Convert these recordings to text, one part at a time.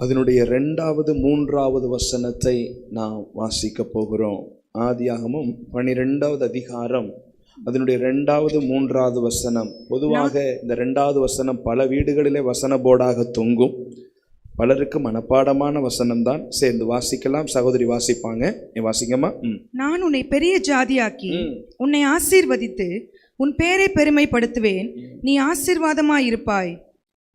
அதனுடைய 2வது 3வது வசனத்தை நாம் வாசிக்க போகிறோம். ஆதியாகமம் 12வது அதிகாரம் அதனுடைய 2வது 3வது வசனம். பொதுவாக இந்த 2வது வசனம் பல வீடுகளிலே வசன போர்டாக தொங்கும். பலருக்கு மனப்பாடமான வசனம் தான். சேர்ந்து வாசிக்கலாம். சகோதரி வாசிப்பாங்க. வாசிங்கம்மா. நான் உன்னை பெரிய ஜாதியாக்கி உன்னை ஆசீர்வதித்து உன் பேரை பெருமைப்படுத்துவேன், நீ ஆசீர்வாதமாயிருப்பாய்.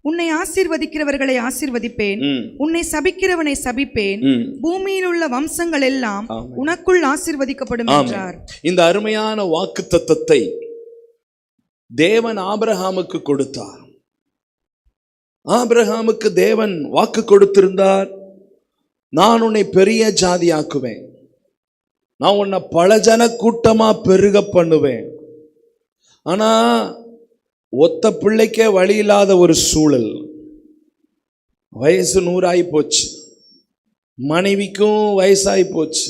உன்னை ஆசீர்வதிக்கிறவர்களை ஆசீர்வதிப்பேன், உன்னை சபிக்கிறவனை சபிப்பேன், பூமியில் உள்ள வம்சங்கள் எல்லாம் உனக்குள் ஆசீர்வதிக்கப்படும் என்றார். இந்த அருமையான வாக்குத்தத்தத்தை தேவன் ஆபிரகாமுக்கு கொடுத்தார். ஆபிரகாமுக்கு தேவன் வாக்கு கொடுத்திருந்தார், நான் உன்னை பெரிய ஜாதியாக்குவேன், நான் உன்னை பல ஜன கூட்டமா பெருக பண்ணுவேன். ஆனா ஒத்த பிள்ளைக்கே வழி இல்லாத ஒரு சூழல். வயசு 100 ஆகி போச்சு, மனைவிக்கும் வயசாகி போச்சு,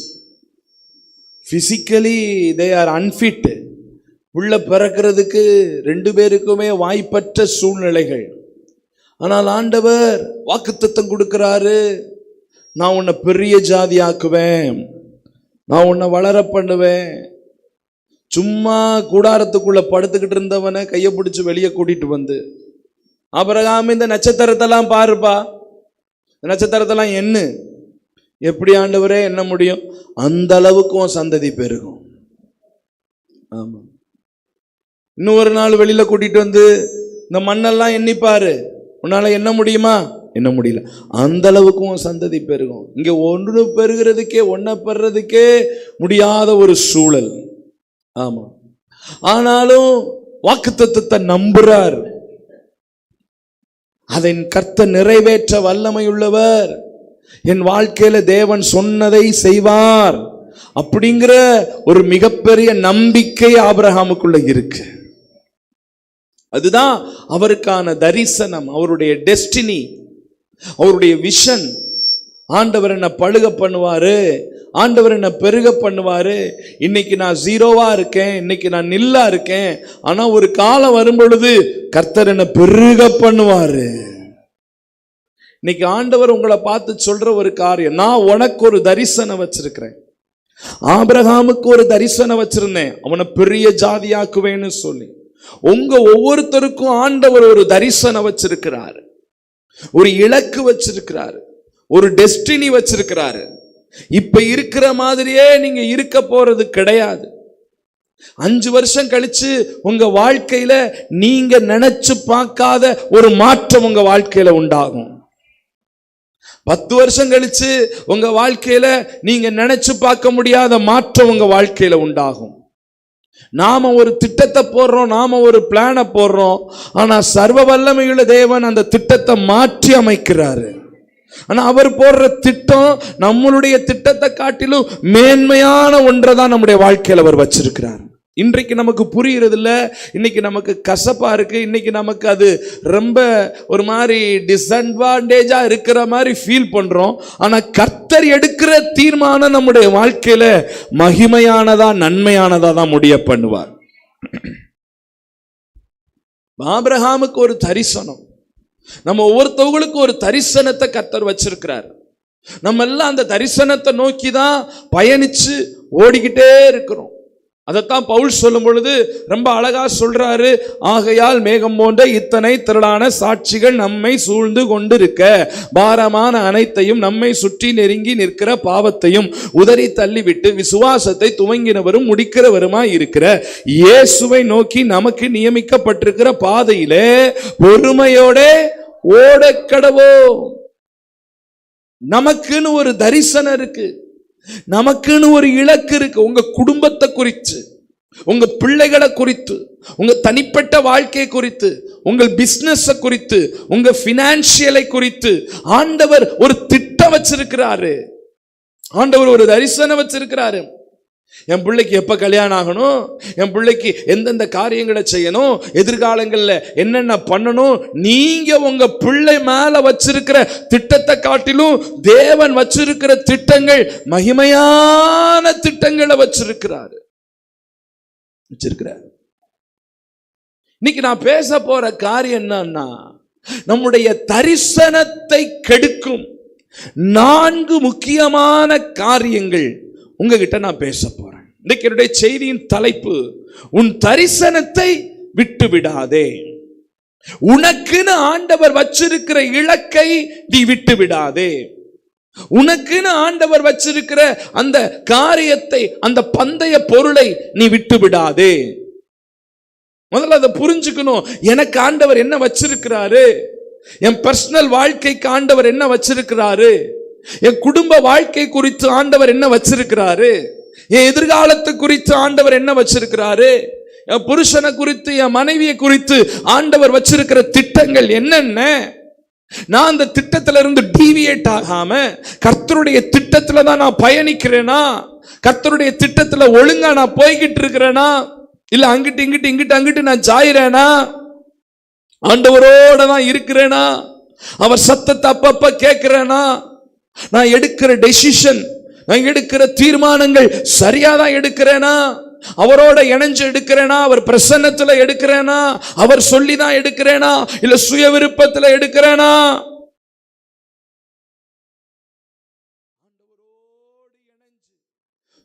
பிசிக்கலி தே ஆர் அன்ஃபிட். உள்ள பிறக்கிறதுக்கு 2 பேருக்குமே வாய்ப்பற்ற சூழ்நிலைகள். ஆனால் ஆண்டவர் வாக்குத்தத்தம் கொடுக்கிறாரு, நான் உன்னை பெரிய ஜாதி ஆக்குவேன், நான் உன்னை வளர பண்ணுவேன். சும்மா கூடாரத்துக்குள்ள படுத்துக்கிட்டு இருந்தவனை கையை பிடிச்சி வெளியே கூட்டிட்டு வந்து, ஆபிரகாம் இந்த நட்சத்திரத்தெல்லாம் பாருப்பா, நட்சத்திரத்தெல்லாம் என்ன, எப்படி ஆண்டவரே என்ன முடியும், அந்த அளவுக்கு உன் சந்ததி பெருகும். ஆமா, இன்னும் ஒரு நாள் வெளியில கூட்டிட்டு வந்து இந்த மண்ணெல்லாம் எண்ணிப்பாரு, உன்னால என்ன முடியுமா, என்ன முடியல, அந்த அளவுக்கு உன் சந்ததி பெருகும். இங்க ஒன்று பெருகிறதுக்கே ஒன்ன பெறதுக்கே முடியாத ஒரு சூழல். ஆமா, ஆனாலும் வாக்குத்தத்தத்தை நம்புறார். அதை கர்த்தர் நிறைவேற்ற வல்லமை உள்ளவர். என் வாழ்க்கையில தேவன் சொன்னதை செய்வார் அப்படிங்கிற ஒரு மிகப்பெரிய நம்பிக்கை ஆபிரகாமுக்குள்ள இருக்கு. அதுதான் அவருக்கான தரிசனம், அவருடைய டெஸ்டினி, அவருடைய விஷன். ஆண்டவர் என்ன பழுக பண்ணுவாரு, ஆண்டவர் என்ன பெருக பண்ணுவாரு. இன்னைக்கு நான் 0வா இருக்கேன், இன்னைக்கு நான் நில்லா இருக்கேன், ஆனா ஒரு காலம் வரும் பொழுது கர்த்தர் என்ன பெருக பண்ணுவாரு. இன்னைக்கு ஆண்டவர் உங்களை பார்த்து சொல்ற ஒரு காரியம், நான் உனக்கு ஒரு தரிசனம் வச்சிருக்கிறேன். ஆபிரகாமுக்கு ஒரு தரிசனம் வச்சிருந்தேன், அவனை பெரிய ஜாதியாக்குவேன்னு சொல்லி. உங்க ஒவ்வொருத்தருக்கும் ஆண்டவர் ஒரு தரிசனம் வச்சிருக்கிறாரு, ஒரு இலக்கு வச்சிருக்கிறாரு, ஒரு டெஸ்டினி வச்சிருக்கிறாரு. இப்ப இருக்கிற மாதிரியே நீங்க இருக்க போறது கிடையாது. 5 வருஷம் கழிச்சு உங்க வாழ்க்கையில நீங்க நினைச்சு பார்க்காத ஒரு மாற்றம் உங்க வாழ்க்கையில உண்டாகும். 10 வருஷம் கழிச்சு உங்க வாழ்க்கையில நீங்க நினைச்சு பார்க்க முடியாத மாற்றம் உங்க வாழ்க்கையில உண்டாகும். நாம ஒரு திட்டத்தை போடுறோம், நாம ஒரு பிளானை போடுறோம், ஆனா சர்வ வல்லமையுள்ள தேவன் அந்த திட்டத்தை மாற்றி அமைக்கிறாரு. ஆனா அவர் போடுற திட்டம் நம்மளுடைய திட்டத்தை காட்டிலும் மேன்மையான ஒன்றை தான் நம்முடைய வாழ்க்கையில் அவர் வச்சிருக்கிறார். இன்றைக்கு நமக்கு புரியுறது இல்லை, இன்னைக்கு நமக்கு கசப்பா இருக்கு, இன்னைக்கு நமக்கு அது ரொம்ப ஒரு மாதிரி டிஸ்அட்வான்டேஜா இருக்கிற மாதிரி ஃபீல் பண்றோம். ஆனா கர்த்தர் எடுக்கிற தீர்மானம் நம்முடைய வாழ்க்கையில மகிமையானதா நன்மையானதா தான் முடிய பண்ணுவார். ஆபிரகாமுக்கு ஒரு தரிசனம், நம்ம ஒவ்வொருத்தவங்களுக்கு ஒரு தரிசனத்தை கர்த்தர் வச்சிருக்கிறார். நம்ம எல்லாம் அந்த தரிசனத்தை நோக்கி தான் பயணிச்சு ஓடிக்கிட்டே இருக்கிறோம். அதைத்தான் பவுல் சொல்லும் பொழுது ரொம்ப அழகா சொல்றாரு, ஆகையால் மேகம் போன்ற இத்தனை திரளான சாட்சிகள் நம்மை சூழ்ந்து கொண்டிருக்க, பாரமான அனைத்தையும் நம்மை சுற்றி நெருங்கி நிற்கிற பாவத்தையும் உதறி தள்ளிவிட்டு விசுவாசத்தை துவங்கினவரும் முடிக்கிறவருமாய் இருக்கிற இயேசுவை நோக்கி நமக்கு நியமிக்கப்பட்டிருக்கிற பாதையிலே பொறுமையோட ஓடக்கடவோ. நமக்குன்னு ஒரு தரிசனம் இருக்கு, நமக்குன்னு ஒரு இலக்கு இருக்கு. உங்க குடும்பத்தை குறித்து, உங்க பிள்ளைகளை குறித்து, உங்க தனிப்பட்ட வாழ்க்கை குறித்து, உங்கள் பிசினஸ் குறித்து, உங்க பினான்சியலை குறித்து ஆண்டவர் ஒரு திட்டம் வச்சிருக்கிறாரு. ஆண்டவர் ஒரு தரிசனம் வச்சிருக்கிறாரு. என் பிள்ளைக்கு எப்ப கல்யாணம் ஆகணும், என் பிள்ளைக்கு எந்தெந்த காரியங்களை செய்யணும், எதிர்காலங்கள்ல என்னென்ன பண்ணணும், நீங்க உங்க பிள்ளை மேல வச்சிருக்கிற திட்டத்தை காட்டிலும் தேவன் வச்சிருக்கிற திட்டங்கள் மகிமையான திட்டங்களை வச்சிருக்கிறாரு. இன்னைக்கு நான் பேச போற காரியம் என்னன்னா, நம்முடைய தரிசனத்தை கெடுக்கும் 4 முக்கியமான காரியங்கள் உங்ககிட்ட நான் பேச போறேன். இன்னைக்கு என்னுடைய செய்தியின் தலைப்பு, உன் தரிசனத்தை விட்டு விடாதே. உனக்குன்னு ஆண்டவர் வச்சிருக்கிற இலக்கை நீ விட்டு விடாதே. உனக்குன்னு ஆண்டவர் வச்சிருக்கிற அந்த காரியத்தை, அந்த பந்தய பொருளை நீ விட்டு விடாதே. முதல்ல அதை புரிஞ்சுக்கணும். எனக்கு ஆண்டவர் என்ன வச்சிருக்கிறாரு, என் பர்சனல் வாழ்க்கைக்கு ஆண்டவர் என்ன வச்சிருக்கிறாரு, என் குடும்ப வாழ்க்கை குறித்து ஆண்டவர் என்ன வச்சிருக்கிறாரு, என் எதிர்காலத்தை குறித்து ஆண்டவர் என்ன வச்சிருக்கிறாரு, என் புருஷனை குறித்து, என் மனைவியை குறித்து ஆண்டவர் வச்சிருக்கிற திட்டங்கள் என்னென்ன. நான் அந்த திட்டத்தில இருந்து டீவியேட் ஆகாம கர்த்தருடைய திட்டத்துல தான் நான் பயணிக்கிறேனா, கர்த்தருடைய திட்டத்துல ஒழுங்கா நான் போய்கிட்டு இருக்கிறேனா, இல்ல அங்கிட்டு இங்கிட்டு அங்கிட்டு நான் ஜாயிறேனா, ஆண்டவரோட தான் இருக்கிறேனா, அவர் சத்தத்தை அப்பப்ப கேட்கிறேனா, நான் எடுக்கிற டெசிஷன், நான் எடுக்கிற தீர்மானங்கள் சரியா தான் எடுக்கிறேனா, அவரோட இணைஞ்சு எடுக்கிறேனா, அவர் பிரசன்னத்துல எடுக்கிறேனா, அவர் சொல்லிதான் எடுக்கிறேனா, இல்ல சுய விருப்பத்துல எடுக்கிறேனா.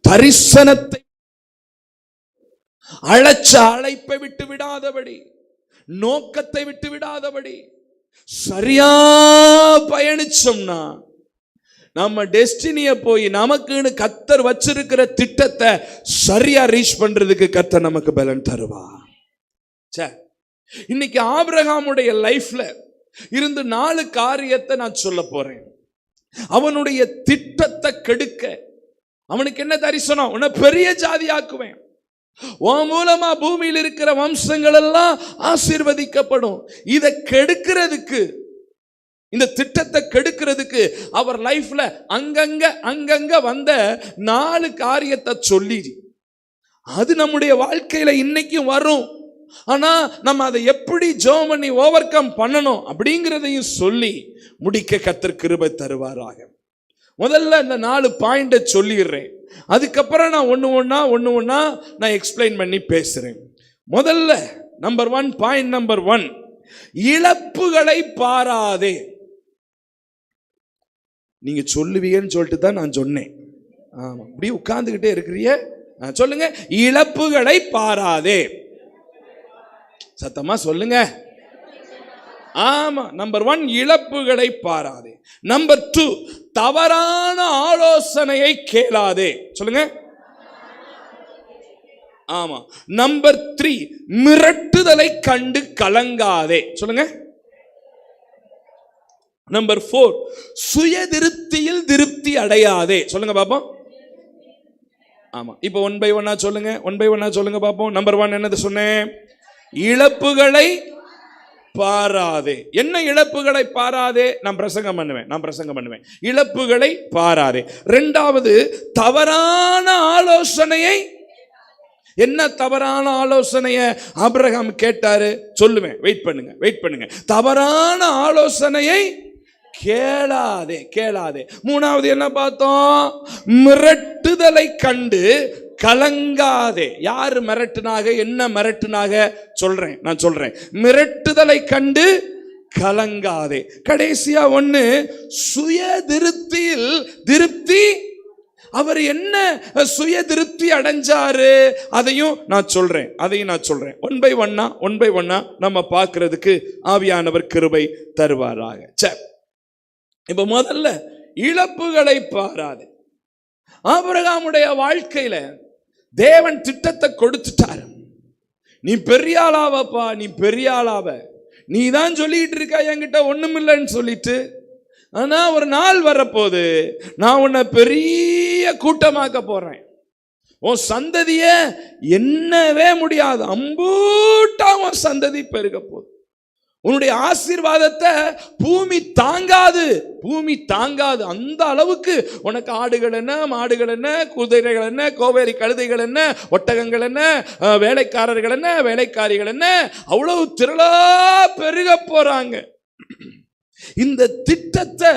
தரிசனத்தை அழைச்ச அழைப்பை விட்டு விடாதபடி, நோக்கத்தை விட்டு விடாதபடி சரியா பயணிச்சோம்னா நம்ம டெஸ்டினிய போய் நமக்குன்னு கர்த்தர் வச்சிருக்கிற திட்டத்தை சரியா ரீச் பண்றதுக்கு கர்த்தர் நமக்கு பலன் தருவா. இன்னைக்கு ஆபிரகாமுடைய லைஃப்ல இருந்து 4 காரியத்தை நான் சொல்ல போறேன். அவனுடைய திட்டத்தை கெடுக்க அவனுக்கு என்ன தரிசனம், உன்னை பெரிய ஜாதியாக்குவேன், உன் மூலமா பூமியில் இருக்கிற வம்சங்கள் எல்லாம் ஆசீர்வதிக்கப்படும். இதை கெடுக்கிறதுக்கு, இந்த திட்டத்தை கெடுக்கிறதுக்கு அவர் லைஃப்ல அங்கங்க வந்த 4 காரியத்தை சொல்லி, அது நம்முடைய வாழ்க்கையில இன்னைக்கும் வரும். ஆனா நம்ம அதை எப்படி ஜெபம் பண்ணி ஓவர் கம் பண்ணணும் அப்படிங்கிறதையும் சொல்லி முடிக்க கர்த்தர் கிருபை தருவாராக. முதல்ல இந்த 4 பாயிண்ட சொல்லிடுறேன், அதுக்கப்புறம் நான் ஒண்ணு ஒண்ணா நான் எக்ஸ்பிளைன் பண்ணி பேசுறேன். முதல்ல நம்பர் 1, பாயிண்ட் நம்பர் 1, இழப்புகளை பாராதே. நீங்க சொல்லுவீங்கன்னு சொல்லிட்டு தான் நான் சொன்னேன். ஆமா, இப்படி உட்கார்ந்துகிட்டே இருக்கிறீங்க, சொல்லுங்க, இழப்புகளை பாராதே. சத்தமா சொல்லுங்க. ஆமா, நம்பர் 1 இழப்புகளை பாராதே. நம்பர் 2 தவறான ஆலோசனையை கேளாதே. சொல்லுங்க. ஆமா. நம்பர் 3 மிரட்டுதலை கண்டு கலங்காதே. சொல்லுங்க. நம்பர் 4 சுய திருப்தியில் திருப்தி அடையாதே. சொல்லுங்க பாப்போம். ஆமா, இப்போ 1 by 1 சொல்லுங்க, 1 by 1 சொல்லுங்க பாப்போம். நம்பர் 1 என்னது சொன்னேன்? இழப்புகளை பாராதே. என்ன இழப்புகளை பாராதே? நான் பிரசங்கம் பண்ணுவேன். இழப்புகளை பாராதே. 2வது தவறான ஆலோசனையை. என்ன தவறான ஆலோசனைய ஆபிரகாம் கேட்டாரு? சொல்லுவேன், வெயிட் பண்ணுங்க. தவறான ஆலோசனையை கேளாதே. 3வது என்ன பார்த்தோம்? மிரட்டுதலை கண்டு கலங்காதே. யாரு மிரட்டுனாக, என்ன மிரட்டுனாக நான் சொல்றேன். மிரட்டுதலை கண்டு கலங்காதே. கடைசியா 1 சுய திருப்தியில் திருப்தி. அவர் என்ன சுய திருப்தி அடைஞ்சாரு அதையும் நான் சொல்றேன். 1 by 1 நம்ம பார்க்கிறதுக்கு ஆவியானவர் கிருபை தருவாராக. சரி, இப்ப முதல்ல இழப்புகளை பாராதே. ஆபிரகாமுடைய வாழ்க்கையில தேவன் திட்டத்தை கொடுத்துட்டாரு. நீ பெரிய ஆளாவப்பா, நீ பெரிய ஆளாவ, நீ தான் சொல்லிட்டு இருக்க என்கிட்ட ஒண்ணுமில்லைன்னு சொல்லிட்டு. ஆனா ஒரு நாள் வரப்போது நான் உன்னை பெரிய கூட்டமாக்க போறேன், உன் சந்ததிய என்னவே முடியாது, அம்பூட்டா உன் சந்ததி பெருக போகுது, உன்னுடைய ஆசீர்வாதத்தை பூமி தாங்காது. அந்த அளவுக்கு உனக்கு ஆடுகள் என்ன, மாடுகள் என்ன, குதிரைகள் என்ன, கோவேரி கழுதைகள் என்ன, ஒட்டகங்கள் என்ன, வேலைக்காரர்கள் என்ன, வேலைக்காரிகள் என்ன, அவ்வளவு திரளா பெருக போறாங்க. இந்த திட்டத்தை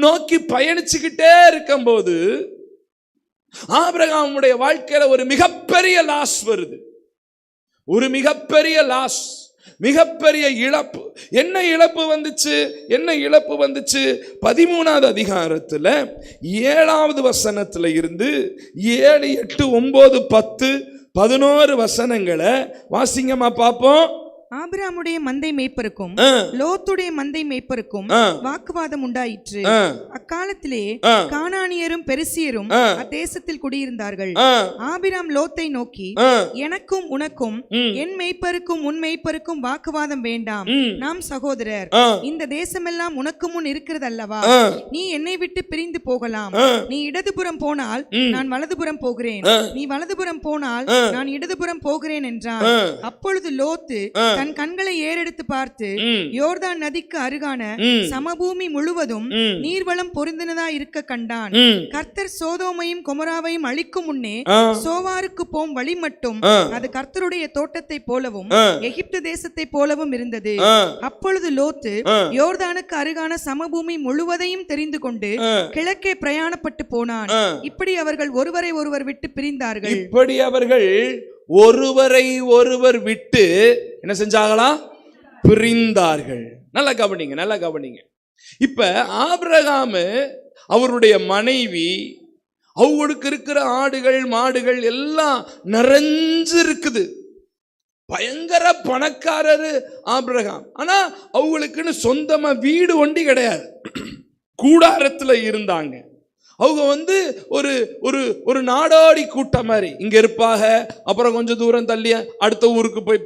நோக்கி பயணிச்சுக்கிட்டே இருக்கும்போது ஆபிரகாமுடைய வாழ்க்கையில ஒரு மிகப்பெரிய லாஸ் வருது. ஒரு மிகப்பெரிய லாஸ். மிகப்பெரிய இழப்பு. என்ன இழப்பு வந்துச்சு? என்ன இழப்பு வந்துச்சு? 13வது அதிகாரத்துல 7வது வசனத்துல இருந்து 7, 8, 9, 10, 11 வசனங்களை வாசிங்கம்மா பாப்போம். ஆபிரகாமுடைய மந்தை மேய்ப்பருக்கும் லோத்துடைய மந்தை மேய்ப்பருக்கும் வாக்குவாதம் உண்டாயிற்று. அக்காலத்திலே கானானியரும் பெரிசியரும் அத்தேசத்தில் குடியிருந்தார்கள். ஆபிரகாம் லோத்தை நோக்கி, எனக்கும் உனக்கும் என் மேய்ப்பருக்கும் உன் மேய்ப்பருக்கும் வாக்குவாதம் வேண்டாம், நாம் சகோதரர். இந்த தேசமெல்லாம் உனக்கு முன் இருக்கிறது அல்லவா? நீ என்னை விட்டு பிரிந்து போகலாம். நீ இடதுபுறம் போனால் நான் வலதுபுறம் போகிறேன், நீ வலதுபுறம் போனால் நான் இடதுபுறம் போகிறேன் என்றான். அப்பொழுது லோத்து தன் கண்களை ஏறெடுத்து பார்த்து யோர்தான் நதிக்கு அருகான சமபூமி முழுவதும் நீர்வளம் பொருந்தினதா இருக்க கண்டான். கர்த்தர் சோதோமையும் கொமோராவையும் அழிக்கும் முன்னே சோவாருக்கு போம் வழி மட்டும் அது கர்த்தருடைய தோட்டத்தை போலவும் எகிப்து தேசத்தை போலவும் இருந்தது. அப்பொழுது லோத்து யோர்தானுக்கு அருகான சமபூமி முழுவதையும் தெரிந்து கொண்டு கிழக்கே பிரயாணப்பட்டு போனான். இப்படி அவர்கள் ஒருவரை ஒருவர் விட்டு பிரிந்தார்கள். இப்படி அவர்கள் ஒருவரை ஒருவர் விட்டு என்ன செஞ்சாங்களா? பிரிந்தார்கள். நல்லா கவனிங்க, நல்லா கவனிங்க. இப்ப ஆபிரகாம் அவருடைய மனைவி, அவங்களுக்கு இருக்கிற ஆடுகள் மாடுகள் எல்லாம் நிறைஞ்சு இருக்குது. பயங்கர பணக்காரரு ஆபிரகாம். ஆனா அவங்களுக்குன்னு சொந்தமா வீடு ஒண்டி கிடையாது. கூடாரத்துல இருந்தாங்க. அவங்க ஒரு ஒரு ஒரு நாடோடி கூட்டம் மாதிரி இங்க இருப்பாங்க. அப்புறம் கொஞ்சம் தூரம் தள்ளி அடுத்த ஊருக்கு போய்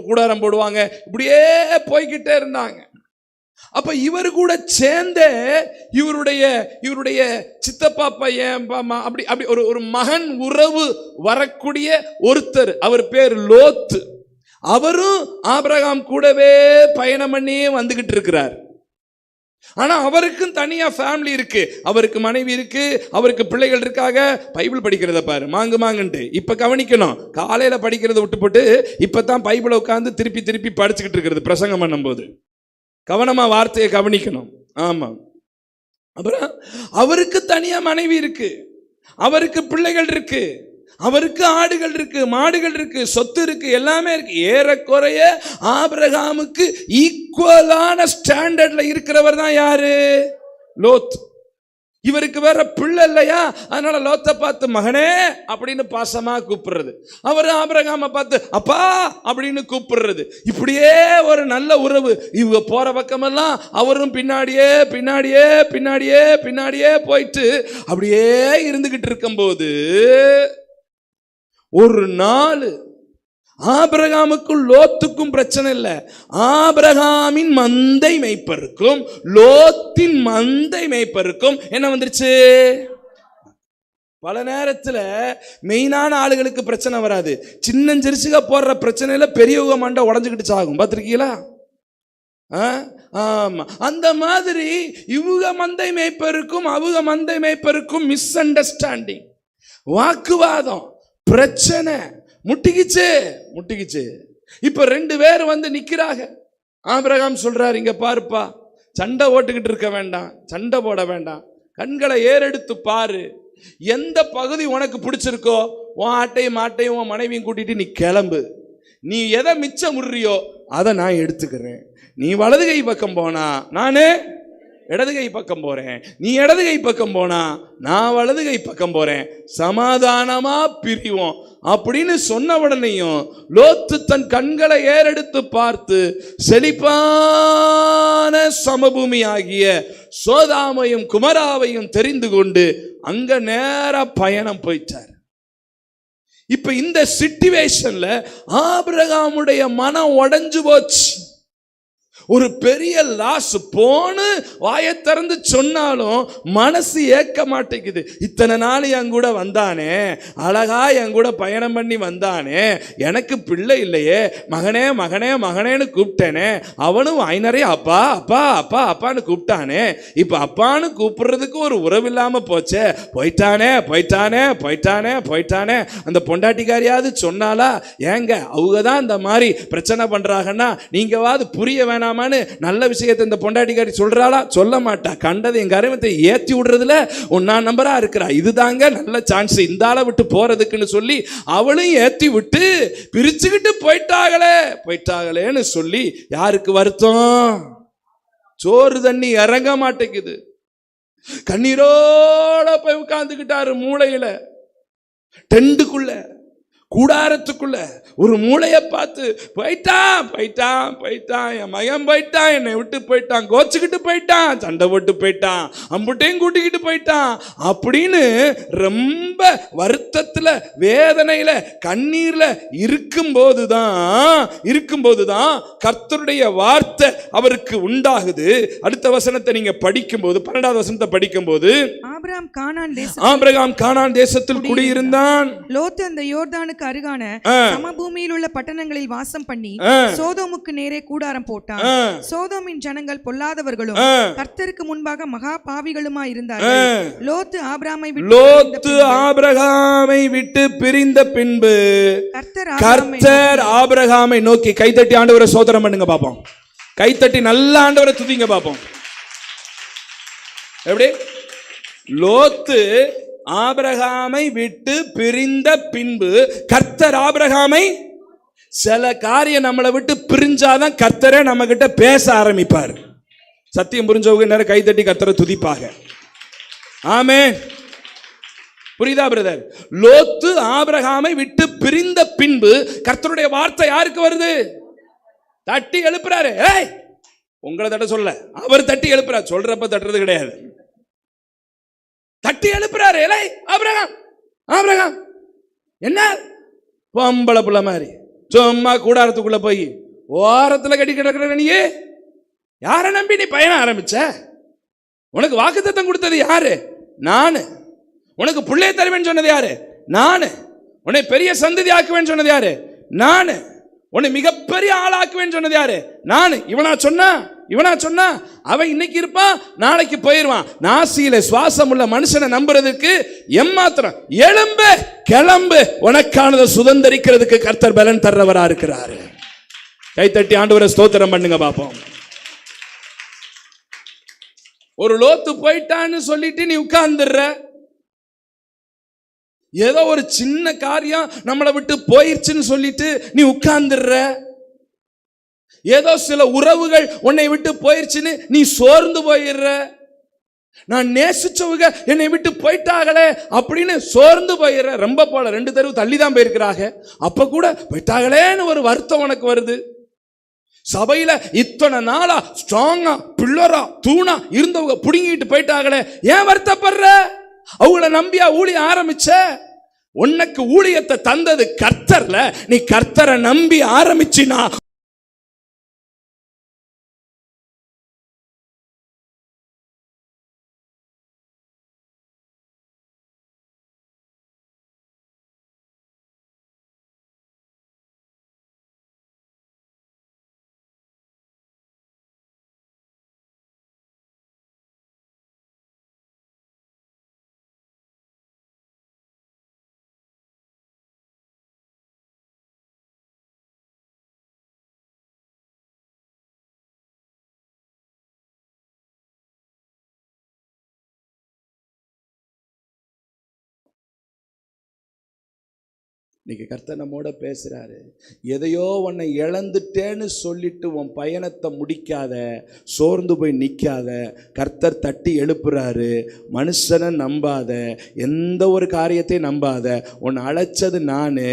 கூடாரம் போடுவாங்க. இப்படியே போய்கிட்டே இருந்தாங்க. அப்ப இவர் கூட சேர்ந்த இவருடைய சித்தப்பா பையன் அப்படி அப்படி ஒரு மகன் உறவு வரக்கூடிய ஒருத்தர், அவர் பேர் லோத்து. அவரும் ஆபிரகாம் கூடவே பயணம் பண்ணி வந்துகிட்டு இருக்கிறார். ஆனா அவருக்கும் தனியா ஃபேமிலி இருக்கு, அவருக்கு மனைவி இருக்கு, அவருக்கு பிள்ளைகள் இருக்காங்க. பைபிள் படிக்கிறத பாரு, மாங்குன்ட்டு. இப்ப கவனிக்கணும், காலையில படிக்கிறத விட்டு போட்டு இப்பதான் பைபிளை உட்கார்ந்து திருப்பி திருப்பி படிச்சுக்கிட்டு இருக்கிறது பிரசங்கம் பண்ணும் போது. கவனமா வார்த்தையை கவனிக்கணும். ஆமா. அப்புறம் அவருக்கு தனியா மனைவி இருக்கு, அவருக்கு பிள்ளைகள் இருக்கு, அவருக்கு ஆடுகள் இருக்கு, மாடுகள் இருக்கு, சொத்து இருக்கு, எல்லாமே இருக்கு. ஏறக்குறைய ஆபிரகாமுக்கு ஈக்குவலான ஸ்டாண்டர்ட்ல இருக்கிறவர் தான் யாரு? லோத். இவருக்கு வேற பிள்ளை இல்லையா, அதனால லோத்தை பார்த்து மகனே அப்படின்னு பாசமா கூப்பிடுறது, அவர் ஆபிரகாமை பார்த்து அப்பா அப்படின்னு கூப்பிடுறது. இப்படியே ஒரு நல்ல உறவு. இவங்க போற பக்கமெல்லாம் அவரும் பின்னாடியே பின்னாடியே பின்னாடியே பின்னாடியே போயிட்டு அப்படியே இருந்துகிட்டு இருக்கும்போது ஒரு நாள் ஆபிரகாமுக்கும் லோத்துக்கும் பிரச்சனை இல்லை. ஆபிரகாமின் மந்தை மேய்ப்பருக்கும் லோத்தின் மந்தை மேய்ப்பருக்கும் என்ன வந்துருச்சு? பல நேரத்தில் மெயினான ஆளுகளுக்கு பிரச்சனை வராது, சின்னஞ்சிரிச்சுக போடுற பிரச்சனையில பெரியவங்க மண்டை உடஞ்சுக்கிட்டு சாகும். பார்த்துருக்கீங்களா? ஆமா. அந்த மாதிரி இவங்க மந்தை மேய்ப்பருக்கும் அவங்க மந்தை மேய்ப்பருக்கும் மிஸ் அண்டர்ஸ்டாண்டிங், வாக்குவாதம், பிரச்சனை முட்டிக்கிச்சு. இப்ப 2 பேர் நிக்கிறாங்க. ஆபிரகாம் சொல்றாரு, இங்க பாருப்பா, சண்டை ஓட்டுக்கிட்டு இருக்க வேண்டாம், சண்டை போட வேண்டாம், கண்களை ஏறெடுத்து பாரு, எந்த பகுதி உனக்கு பிடிச்சிருக்கோ உன் ஆட்டையும் மாட்டையும் உன் மனைவியும் கூட்டிட்டு நீ கிளம்பு. நீ எதை மிச்சம் முறியோ அதை நான் எடுத்துக்கிறேன். நீ வலது கை பக்கம் போனா நானு இடது கை பக்கம் போறேன், நீ இடது கை பக்கம் போனா நான் வலது கை பக்கம் போறேன், சமாதானமா பிரிவோம் அப்படின்னு சொன்ன உடனேயும் லோத்து தன் கண்களை ஏறெடுத்து பார்த்து செழிப்பான சமபூமி ஆகிய சோதாமையும் குமராவையும் தெரிந்து கொண்டு அங்க நேர பயணம் போயிட்டார். இப்ப இந்த சிச்சுவேஷன்ல ஆபிரகாமுடைய மனம் உடைஞ்சு போச்சு. ஒரு பெரிய லாஸ். போன்னு வாயை திறந்து சொன்னாலும் மனசு ஏற்க மாட்டேங்குது. இத்தனை நாள் என் கூட வந்தானே, அழகா என் கூட பயணம் பண்ணி வந்தானே, எனக்கு பிள்ளை இல்லையே, மகனே மகனே மகனேன்னு கூப்பிட்டேனே, அவனும் ஐநறைய அப்பா அப்பா அப்பா அப்பான்னு கூப்பிட்டானே, இப்ப அப்பான்னு கூப்பிடுறதுக்கு ஒரு உறவு இல்லாம போச்சே, போயிட்டானே போயிட்டானே போயிட்டானே போயிட்டானே. அந்த பொண்டாட்டிக்காரியாவது சொன்னாலா? ஏங்க அவங்க தான் இந்த மாதிரி பிரச்சனை பண்றாங்கன்னா நீங்கவாது புரிய வேணாம் போலாமான்னு நல்ல விஷயத்தை இந்த பொண்டாட்டிக்காரி சொல்றாளா? சொல்ல மாட்டா. கண்டது என் கருமத்தை ஏற்றி விடுறதுல ஒன்னா நம்பரா இருக்கிறா. இதுதாங்க நல்ல சான்ஸ் இந்த ஆளை விட்டு போறதுக்குன்னு சொல்லி அவளும் ஏற்றி விட்டு பிரிச்சுக்கிட்டு போயிட்டாங்களேன்னு சொல்லி யாருக்கு வருத்தம்? சோறு தண்ணி இறங்க மாட்டேங்குது. கண்ணீரோட போய் உட்கார்ந்துக்கிட்டாரு மூளையில, டெண்டுக்குள்ள, கூடாரத்துக்குள்ள ஒரு மூளைய பார்த்து போயிட்டான் என் மகன் போயிட்டான், என்னை விட்டு போயிட்டான், கோச்சுக்கிட்டு போயிட்டான், சண்டை போட்டு போயிட்டான், அம்புட்டையும் கூட்டிக்கிட்டு போயிட்டான் அப்படின்னு ரொம்ப வருத்தத்துல, வேதனையில, கண்ணீர்ல இருக்கும்போதுதான் கர்த்தருடைய வார்த்தை அவருக்கு உண்டாகுது. அடுத்த வசனத்தை நீங்க படிக்கும்போது, 12வது வசனத்தை படிக்கும்போது, ஆபிரகாம் கானான் தேசத்தில் குடியிருந்தான். லோத்து அந்த யோர்தானுக்கு அருகான சமபூமியில் உள்ள பட்டணங்களில் வாசம் பண்ணி சோதோமுக்கு நேரே கூடாரம் போட்டான். சோதோமின் ஜனங்கள் பொல்லாதவர்களும் கர்த்தருக்கு முன்பாக மகா பாவிகளுமாய் இருந்தார்கள். லோத்து ஆபிரகாமை விட்டு பிரிந்த பின்பு கர்த்தர் ஆபிரகாமை நோக்கி, கைத்தட்டி ஆண்டவரை சோதரம் பண்ணுங்க பாப்போம். கைத்தட்டி நல்ல ஆண்டவரை துதிங்க பாப்போம். எப்படி? லோத்து ஆபிரகாமை விட்டு பிரிந்த பின்பு கர்த்தர் ஆபிரகாமை, சில காரியம் நம்மளை விட்டு பிரிஞ்சாதான் கர்த்தரே நம்ம கிட்ட பேச ஆரம்பிப்பார். சத்தியம் புரிஞ்சவங்க நேரம் கைத்தட்டி கர்த்தரை துதிப்பாக. ஆமென். புரியுதா பிரதர்? லோத்து ஆபிரகாமை விட்டு பிரிந்த பின்பு கர்த்தருடைய வார்த்தை யாருக்கு வருது? தட்டி எழுப்புறாரு. ஏய், உங்களை தட்ட சொல்ல, அவர் தட்டி எழுப்புறாரு. சொல்றப்ப தட்டுறது கிடையாது, தட்டி எழுப்புறாரு. ஆபிரகாம் என்ன பொம்பளை புள்ள மாதிரி சும்மா கூடாரத்துக்குள்ள போய் ஓரத்துல கட்டி கிடக்குற நீ யாரை நம்பி நீ பயணம் ஆரம்பிச்ச? உனக்கு வாக்குத்தத்தம் கொடுத்தது யாரு? நானு. உனக்கு பிள்ளைய தருவேன்னு சொன்னது யாரு? நானு. உன்னை பெரிய சந்ததி ஆக்குவேன்னு சொன்னது யாரு? நானு. உன்னை மிகப்பெரிய ஆளாக்குவேன்னு சொன்னது யாரு? நானு. இவனா சொன்னா அவன் இன்னைக்கு இருப்பான், நாளைக்கு போயிருவான். நாசியில சுவாசம் உள்ள மனுஷனை நம்புறதுக்கு எம்மாத்திரம். எழும்பு, கிளம்பு, உனக்கானதை சுதந்திரிக்கிறதுக்கு கர்த்தர் பலன் தர்றவரா இருக்கிறாரு. கைத்தட்டி ஆண்டவரை ஸ்தோத்திரம் பண்ணுங்க பாப்போம். ஒரு லோத்து போயிட்டான்னு சொல்லிட்டு நீ உட்கார்ந்துடுற. ஏதோ ஒரு சின்ன காரியம் நம்மளை விட்டு போயிருச்சுன்னு சொல்லிட்டு நீ உட்கார்ந்துடுற. ஏதோ சில உறவுகள் உன்னை விட்டு போயிருச்சுன்னு நீ சோர்ந்து போயிடுற. நான் நேசிச்சவங்க என்னை விட்டு போயிட்டாங்களே அப்படின்னு சோர்ந்து போயிடுற. ரொம்ப போல 2 தெருவு தள்ளி தான் போயிருக்கிறாங்க, அப்ப கூட போயிட்டாங்களேன்னு ஒரு வருத்தம் உனக்கு வருது. சபையில இத்தனை நாளா ஸ்ட்ராங்கா பில்லரா தூணா இருந்தவங்க புடுங்கிட்டு போயிட்டாங்களே, ஏன் வருத்தப்படுற? அவங்கள நம்பியா ஊழிய ஆரம்பிச்ச? உனக்கு ஊழியத்தை தந்தது கர்த்தர்ல. நீ கர்த்தரை நம்பி ஆரம்பிச்சினா இன்னைக்கு கர்த்தர் நம்மோட பேசுறாரு. எதையோ உன்னை இழந்துட்டேன்னு சொல்லிட்டு உன் பயணத்தை முடிக்காத, சோர்ந்து போய் நிற்காத. கர்த்தர் தட்டி எழுப்புறாரு. மனுஷனை நம்பாத, எந்த ஒரு காரியத்தையும் நம்பாத. உன்னை அழைச்சது நான்.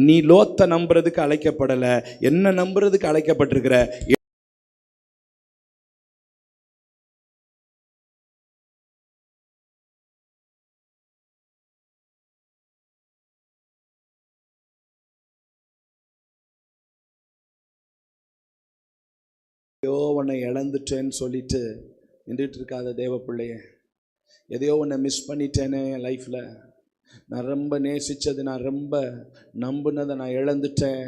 நீ லோத்தை நம்புறதுக்கு அழைக்கப்படலை, என்ன நம்புறதுக்கு அழைக்கப்பட்டிருக்கிற. எதையோ உன்னை இழந்துட்டேன்னு சொல்லிட்டு நின்றுட்டு இருக்காத தேவ பிள்ளைய. எதையோ உன்னை மிஸ் பண்ணிட்டேனே என் லைஃப்பில். நான் ரொம்ப நேசித்தது, நான் ரொம்ப நம்பினதை நான் இழந்துட்டேன்.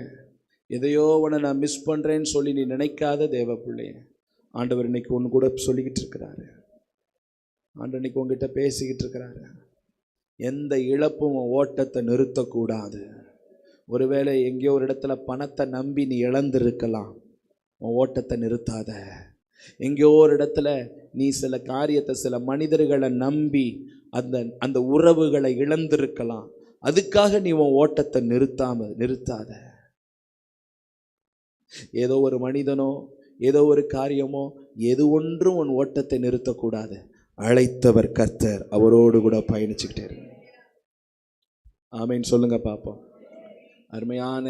எதையோ உன்னை நான் மிஸ் பண்ணுறேன்னு சொல்லி நீ நினைக்காத தேவ பிள்ளைய. ஆண்டவர் இன்னைக்கு ஒன்று கூட சொல்லிக்கிட்டு இருக்கிறாரு. ஆண்டவர் இன்னைக்கு உங்ககிட்ட பேசிக்கிட்டு இருக்கிறாரு. எந்த இழப்பும் ஓட்டத்தை நிறுத்தக்கூடாது. ஒருவேளை எங்கேயோ ஒரு இடத்துல பணத்தை நம்பி நீ இழந்திருக்கலாம். உன் ஓட்டத்தை நிறுத்தாத. எங்கேயோ ஒரு இடத்துல நீ சில காரியத்தை, சில மனிதர்களை நம்பி அந்த உறவுகளை இழந்திருக்கலாம். அதுக்காக நீ உன் ஓட்டத்தை நிறுத்தாத. ஏதோ ஒரு மனிதனோ ஏதோ ஒரு காரியமோ எது ஒன்றும் உன் ஓட்டத்தை நிறுத்தக்கூடாது. அழைத்தவர் கர்த்தர், அவரோடு கூட பயணிச்சுக்கிட்டே இருக்கு. ஆமேன்னு சொல்லுங்க பார்ப்போம். அருமையான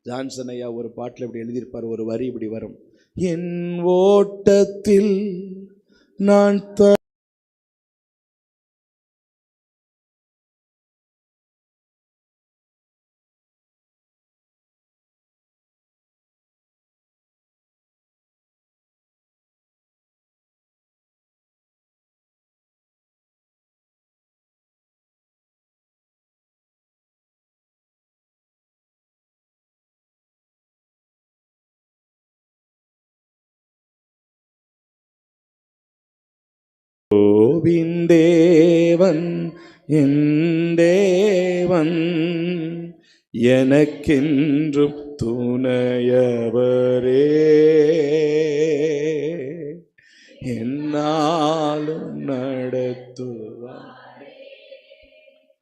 ஜான்சன் ஐயா ஒரு பாட்டில் இப்படி எழுதியிருப்பார். ஒரு வரி இப்படி வரும்: என் ஓட்டத்தில் நான் தேவன் என் தேவன் எனக்கென்றும் துணையவரே, என்னாலும் நடத்துவார்.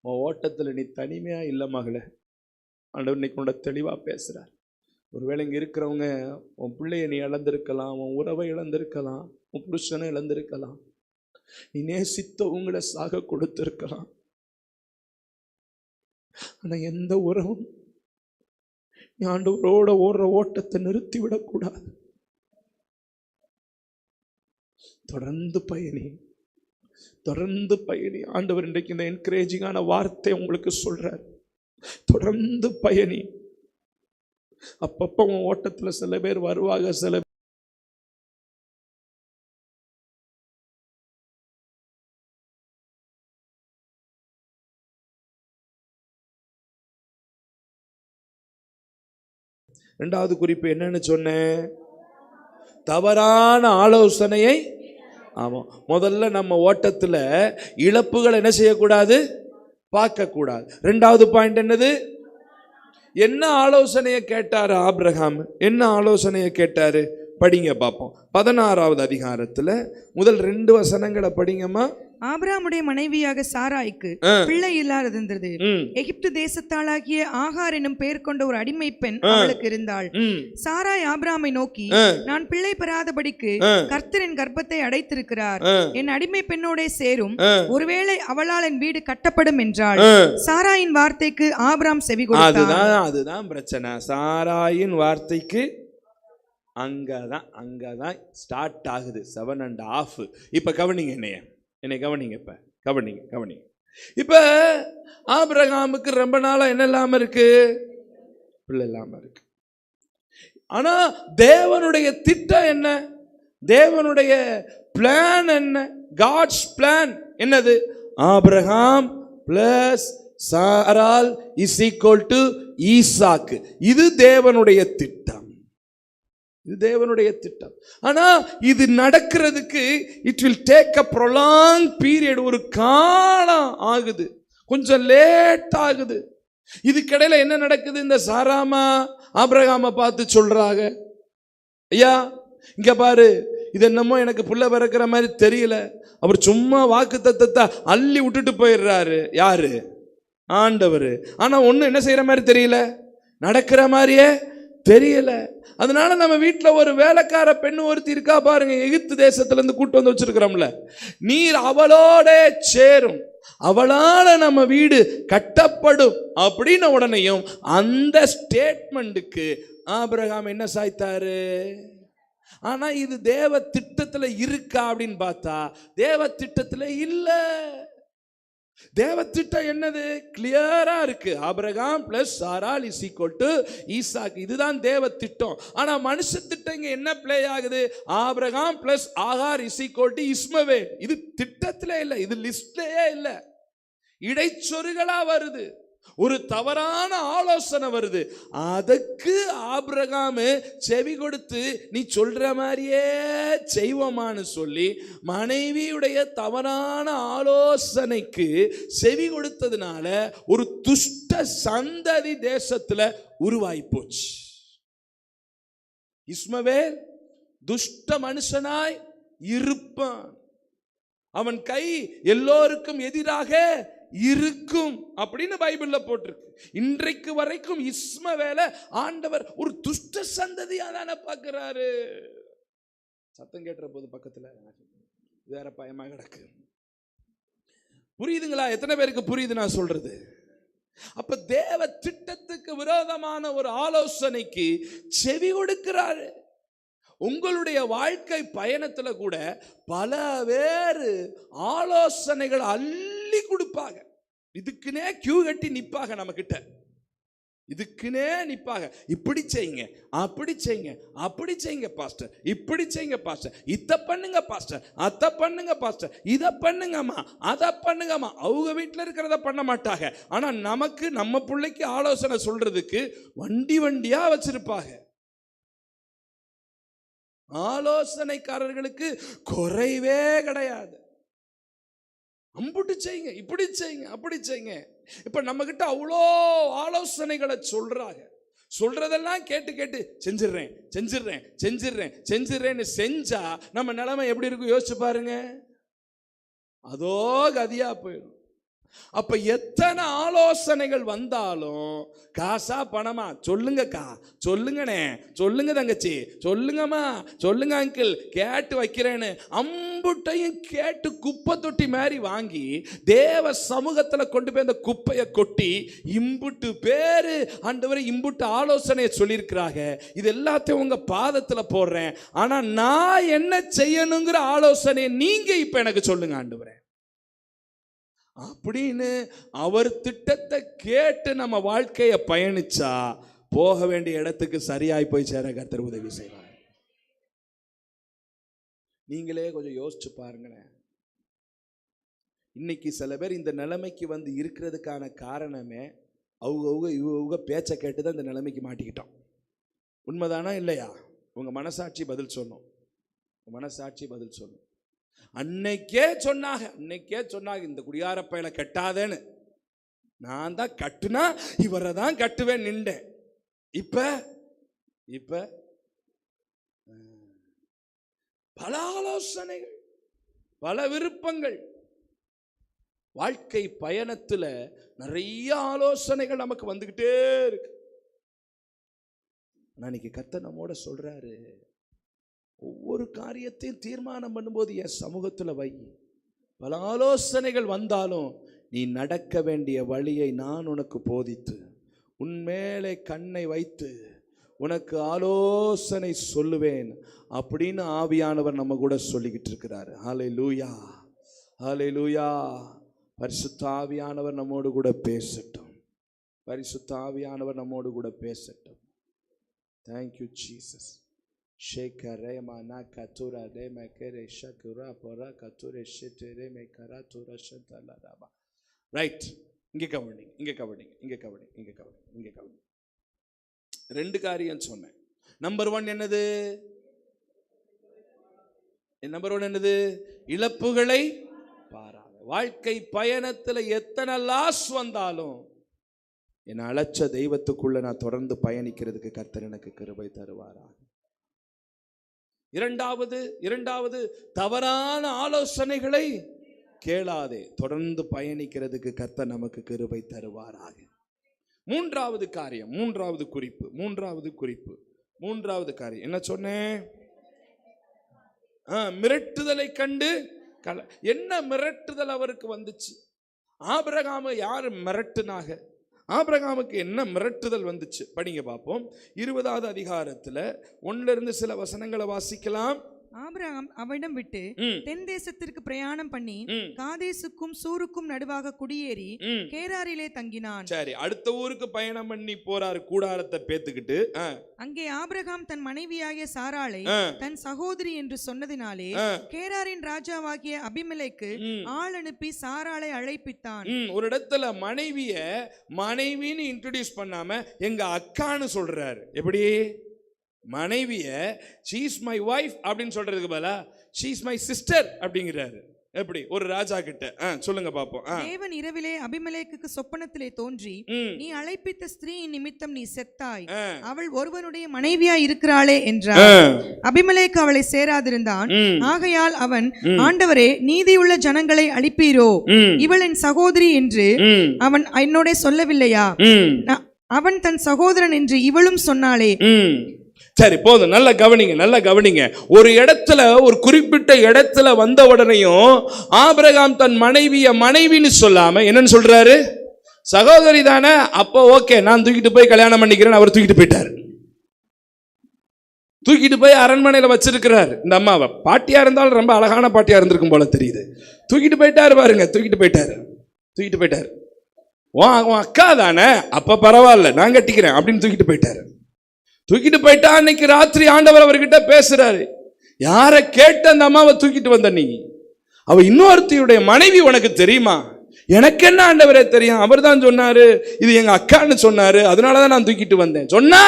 ஓட்டத்தில் நீ தனிமையா இல்லை மகளே. ஆண்டவர் இன்னைக்கு உன்னோட தெளிவா பேசுறார். ஒருவேளை இங்க இருக்கிறவங்க உன் பிள்ளைய நீ இழந்திருக்கலாம், உன் உறவை இழந்திருக்கலாம், உன் புருஷனை இழந்திருக்கலாம், நீ நேசித்த உங்களை சாக கொடுத்திருக்கலாம். ஆனா எந்த உறவும் நீ ஆண்டவரோட ஓடுற ஓட்டத்தை நிறுத்தி விடக்கூடாது. தொடர்ந்து பயணி. ஆண்டவர் இன்றைக்கு இந்த என்கரேஜிங்கான வார்த்தை உங்களுக்கு சொல்றார். தொடர்ந்து பயணி. அப்பப்ப உன் ஓட்டத்துல சில பேர் வருவாங்க, சில இரண்டாவது குறிப்பு என்னன்னு சொன்னேன்? தவறான ஆலோசனையை. ஆமா, முதல்ல நம்ம ஓட்டத்துல இழப்புகள் என்ன செய்யக்கூடாது? பார்க்க கூடாது. இரண்டாவது பாயிண்ட் என்னது? என்ன ஆலோசனையை கேட்டாரு ஆபிரகாம்? என்ன ஆலோசனையை கேட்டாரு? படிங்க பார்ப்போம். 16வது அதிகாரத்துல முதல் 2 வசனங்களை படிங்கம்மா. ஆபிரகாமுடைய மனைவியாக சாராய்க்கு பிள்ளை இல்லாதிருந்தது. எகிப்து தேசத்தாளாகிய ஆகார் என்னும் பெயர் கொண்ட ஒரு அடிமை பெண் அவளுக்கு இருந்தாள். சாராய் ஆபிரகாமை நோக்கி, நான் பிள்ளை பெறாதபடிக்கு கர்த்தர் என் கர்ப்பத்தை அடைத்திருக்கிறார், என் அடிமை பெண்ணோட சேரும், ஒருவேளை அவளால் என் வீடு கட்டப்படும் என்றாள். சாராயின் வார்த்தைக்கு ஆபிரகாம் செவி கொடுத்தான். அதுதான் பிரச்சனை. சாராயின் வார்த்தைக்கு அங்கதான் ஸ்டார்ட் ஆகுது 7.5. இப்ப கவனிங்க, என்னை கவனிங்க. இப்ப கவனிங்க. இப்ப ஆபிரகாமுக்கு ரொம்ப நாளா என்ன இல்லாம இருக்கு? பிள்ளை இல்லாம இருக்கு. ஆனா தேவனுடைய திட்டம் என்ன? தேவனுடைய பிளான் என்ன? காட்ஸ் பிளான் என்னது? ஆபிரகாம் பிளஸ் சாராள் இஸ் ஈக்குவல் டு ஈசாக்கு. இது தேவனுடைய திட்டம். ஆனா இது நடக்கிறதுக்கு it will take a prolong period. ஒரு காலம் ஆகுது, கொஞ்சம் லேட் ஆகுது. இதுக்கிடையில என்ன நடக்குது? இந்த சாராமா ஆபிரகாமை பார்த்து சொல்றாங்க, ஐயா இங்க பாரு, இது என்னமோ எனக்கு புள்ள பிறக்கிற மாதிரி தெரியல. அவர் சும்மா வாக்குத்தத்தத்தை அள்ளி விட்டுட்டு போயிடுறாரு. யாரு? ஆண்டவர். ஆனா ஒண்ணு என்ன செய்யற மாதிரி தெரியல, நடக்கிற மாதிரியே தெரியல. அதனால நம்ம வீட்டுல ஒரு வேலைக்கார பெண்ணு ஒருத்தி இருக்கா பாருங்க, எகிப்து தேசத்துல இருந்து கூட்டு வந்து வச்சிருக்கிறோம்ல, நீர் அவளோட சேரும், அவளால நம்ம வீடு கட்டப்படும் அப்படின்னு உடனேயும் அந்த ஸ்டேட்மெண்ட்டுக்கு ஆபிரகாம் என்ன சாய்த்தாரு? ஆனா இது தேவ திட்டத்துல இருக்கா அப்படின்னு பார்த்தா தேவ திட்டத்துல இல்ல. தேவத்திட்டம் என்னது? கிளியரா இருக்கு. ஆபிரகாம் பிளஸ் சாராள் இஸ் ஈக்குவல் டு ஈசாக்கு. இதுதான் தேவ திட்டம். ஆனா மனுஷ திட்டம் இங்க என்ன பிளே ஆகுது? ஆபிரகாம் பிளஸ் ஆகார் இஸ் ஈக்குவல் டு இஸ்மவேல். இது திட்டத்திலே இல்ல, இது லிஸ்ட்லயே இல்ல. இடைச்சொருகளா வருது, ஒரு தவறான ஆலோசனை வருது. அதுக்கு ஆபிரகாம் செவி கொடுத்து நீ சொல்ற மாதிரியே செய்வோமான்னு சொல்லி மனைவியுடைய தவறான ஆலோசனைக்கு செவி கொடுத்ததுனால ஒரு துஷ்ட சந்ததி தேசத்துல உருவாகி போச்சு. இஸ்மவேல் துஷ்ட மனுஷனாய் இருப்பான், அவன் கை எல்லோருக்கும் எதிராக இருக்கும் அப்படின்னு பைபிள்ல போட்டிருக்கு. இன்றைக்கு வரைக்கும் இஸ்மவேலை ஆண்டவர் ஒரு துஷ்ட சந்ததியா தானே பார்க்கிறாரு. சத்தம் கேட்டுற போது பக்கத்துல வேற பயமா கிடக்கு. புரியுதுங்களா? எத்தனை பேருக்கு புரியுது நான் சொல்றது? அப்ப தேவ திட்டத்துக்கு விரோதமான ஒரு ஆலோசனைக்கு செவி கொடுக்கிறாரு. உங்களுடைய வாழ்க்கை பயணத்துல கூட பல பேர் ஆலோசனைகள் அள்ளி கொடுப்பாங்க. இதுக்குனே கியூ கட்டி நிப்பாங்க, நம்ம கிட்ட இதுக்குனே நிப்பாங்க. இப்படி செய்யுங்க, அப்படி செய்யுங்க, அப்படி செய்யுங்க பாஸ்டர், இப்படி செய்யுங்க பாஸ்டர், இத பண்ணுங்க பாஸ்டர், அத பண்ணுங்க பாஸ்டர், இத பண்ணுங்கம்மா, அத பண்ணுங்கம்மா. அவங்க வீட்டில் இருக்கிறத பண்ண மாட்டாங்க. ஆனா நமக்கு நம்ம பிள்ளைக்கு ஆலோசனை சொல்றதுக்கு வண்டி வண்டியா வச்சிருப்பாங்க. ஆலோசனைக்காரர்களுக்கு குறைவே கிடையாது. அம்புட்டு செய்யுங்க, இப்படி செய்யுங்க, அப்படி செய்யுங்க. இப்ப நம்ம கிட்ட அவ்வளோ ஆலோசனைகளை சொல்றாங்க. சொல்றதெல்லாம் கேட்டு கேட்டு செஞ்சிடுறேன் செஞ்சிடுறேன் செஞ்சிடுறேன் செஞ்சிடுறேன்னு செஞ்சா நம்ம நிலைமை எப்படி இருக்கும் யோசிச்சு பாருங்க. அதோ கதியா போயிடும். அப்ப எத்தனை ஆலோசனைகள் வந்தாலும் காசா பணமா சொல்லுங்கக்கா, சொல்லுங்கண்ணே, சொல்லுங்க தங்கச்சி, சொல்லுங்கம்மா, சொல்லுங்க அங்கிள், கேட்டு வைக்கிறேன்னு அம்புட்டையும் கேட்டு குப்பை தொட்டி மாதிரி வாங்கி தேவ சமூகத்துல கொண்டு போய் அந்த குப்பையை கொட்டி இம்புட்டு பேரு ஆண்டவரே இம்புட்டு ஆலோசனையை சொல்லியிருக்கிறாங்க. இது எல்லாத்தையும் உங்க பாதத்துல போடுறேன், ஆனா நான் என்ன செய்யணுங்கிற ஆலோசனையை நீங்க இப்ப எனக்கு சொல்லுங்க ஆண்டவரே அப்படின்னு அவர் திட்டத்தை கேட்டு நம்ம வாழ்க்கையை பயணிச்சா போக வேண்டிய இடத்துக்கு சரியாய் போய் சேர கர்த்தர் உதவி செய்வார். நீங்களே கொஞ்சம் யோசிச்சு பாருங்களேன். இன்னைக்கு சில பேர் இந்த நிலைமைக்கு வந்து இருக்கிறதுக்கான காரணமே அவங்க பேச்சை கேட்டுதான் இந்த நிலைமைக்கு மாட்டிக்கிட்டோம். உண்மைதானா இல்லையா? உங்க மனசாட்சி பதில் சொன்னோம், மனசாட்சி பதில் சொன்னோம். அன்னைக்கே சொன்னாங்க இந்த குடியார பையனை கட்டாதேன்னு. நான் தான் கட்டுனா இவரை தான் கட்டுவேன் நின்றேன். இப்ப பல ஆலோசனைகள், பல விருப்பங்கள். வாழ்க்கை பயணத்துல நிறைய ஆலோசனைகள் நமக்கு வந்துகிட்டே இருக்கு. இன்னைக்கு கர்த்தர் நம்மோட சொல்றாரு, ஒவ்வொரு காரியத்தையும் தீர்மானம் பண்ணும்போது என் சமூகத்தில் வை. பல ஆலோசனைகள் வந்தாலும் நீ நடக்க வேண்டிய வழியை நான் உனக்கு போதித்து உன்மேலே கண்ணை வைத்து உனக்கு ஆலோசனை சொல்லுவேன் அப்படின்னு ஆவியானவர் நம்ம கூட சொல்லிக்கிட்டு இருக்கிறாரு. ஹல்லேலூயா, ஹல்லேலூயா. பரிசுத்த ஆவியானவர் நம்மோடு கூட பேசட்டும், பரிசுத்த ஆவியானவர் நம்மோடு கூட பேசட்டும். Thank you Jesus. ரைட், இங்க கவனிங்க, இங்க கவனிங்க, இங்க கவனிங்க, இங்க கவனிங்க, இங்க கவனிங்க. ரெண்டு காரியம் சொன்னேன். நம்பர் 1 என்னது? நம்பர் 1 என்னது? இழப்புகளை பாராத. வாழ்க்கை பயணத்துல எத்தனை லாஸ் வந்தாலும் என்னை அழைச்ச தெய்வத்துக்குள்ள நான் தொடர்ந்து பயணிக்கிறதுக்கு கர்த்தர் எனக்கு கிருபை தருவாராக. இரண்டாவது தவறான ஆலோசனைகளை கேளாதே, தொடர்ந்து பயணிக்கிறதுக்கு கர்த்தர் நமக்கு கிருபை தருவாராக. மூன்றாவது காரியம், மூன்றாவது காரியம் என்ன சொன்னேன்? மிரட்டுதலை கண்டு என்ன மிரட்டுதல் அவருக்கு வந்துச்சு? ஆபிரகாமை யார் மிரட்டுனாக? ஆபிரகாமுக்கு என்ன மிரட்டுதல் வந்துச்சு? படிங்க பார்ப்போம். 20வது அதிகாரத்துல 1 சில வசனங்களை வாசிக்கலாம். ஆபிரகாம் அவனிடம் விட்டு தென் தேசத்திற்கு பிரயாணம் பண்ணி காதேசுக்கும் சூருக்கும் நடுவாக குடியேறி கேராரிலே தங்கினான். சரி, அடுத்த ஊருக்கு பயணம் பண்ணி போறாரு, கூடாரத்தை பேத்துக்கிட்டு. அங்கே ஆபிரகாம் தன் மனைவியாகிய சாராளை தன் சகோதரி என்று சொன்னதினாலே கேராரின் ராஜாவாகிய அபிமெலேக்கு ஆள் அனுப்பி சாராளை அழைப்பித்தான். ஒரு இடத்துல மனைவின்னு இன்ட்ரோடியூஸ் பண்ணாம எங்க அக்கான்னு சொல்றாரு. எப்படி? மனைவிய she is my wife அப்படின்னு சொல்றதுக்கு பதிலா she is my sister அப்படிங்கிறாரு. எப்படி ஒரு ராஜா கிட்ட சொல்லுங்க பாப்போம். தேவன் இரவிலே அபிமெலேக்குக்கு சொப்பனத்திலே தோன்றி, நீ அழைப்பித்த ஸ்திரீயின் நிமித்தம் நீ செத்தாய், அவள் ஒருவனுடைய மனைவியா இருக்கிறாளே என்றார். அபிமெலேக்கு அவளை சேராதிருந்தான். ஆகையால் அவன், ஆண்டவரே, நீதியுள்ள ஜனங்களை அழிப்பீரோ, இவள் என் சகோதரி என்று அவன் என்னோட சொல்லவில்லையா? அவன் தன் சகோதரன் என்று இவளும் சொன்னாளே. சரி, போதும். நல்ல கவனிங்க, நல்ல கவனிங்க. ஒரு இடத்துல, ஒரு குறிப்பிட்ட இடத்துல வந்த உடனேயும் ஆபிரகாம் தன் மனைவின்னு சொல்லாம என்னன்னு சொல்றாரு? சகோதரி தானே, அப்போ ஓகே, நான் தூக்கிட்டு போய் கல்யாணம் பண்ணிக்கிறேன். அவர் தூக்கிட்டு போயிட்டாரு. தூக்கிட்டு போய் அரண்மனையில வச்சிருக்கிறார் இந்த அம்மாவை. பாட்டியா இருந்தாலும் ரொம்ப அழகான பாட்டியா இருந்திருக்கும் போல தெரியுது. தூக்கிட்டு போயிட்டாரு பாருங்க, தூக்கிட்டு போயிட்டாரு. உன் அக்கா தானே, அப்ப பரவாயில்ல, நான் கட்டிக்கிறேன் அப்படின்னு தூக்கிட்டு போயிட்டா. அன்னைக்கு ராத்திரி ஆண்டவர் அவர்கிட்ட பேசுறாரு. யார கேட்ட அந்த அம்மாவை தூக்கிட்டு வந்த நீ? அவ இன்னொருத்தியுடைய மனைவி, உனக்கு தெரியுமா? எனக்கு என்ன ஆண்டவரே தெரியும், அவர் தான் சொன்னாரு, இது எங்க அக்கான்னு சொன்னாரு, அதனாலதான் நான் தூக்கிட்டு வந்தேன். சொன்னா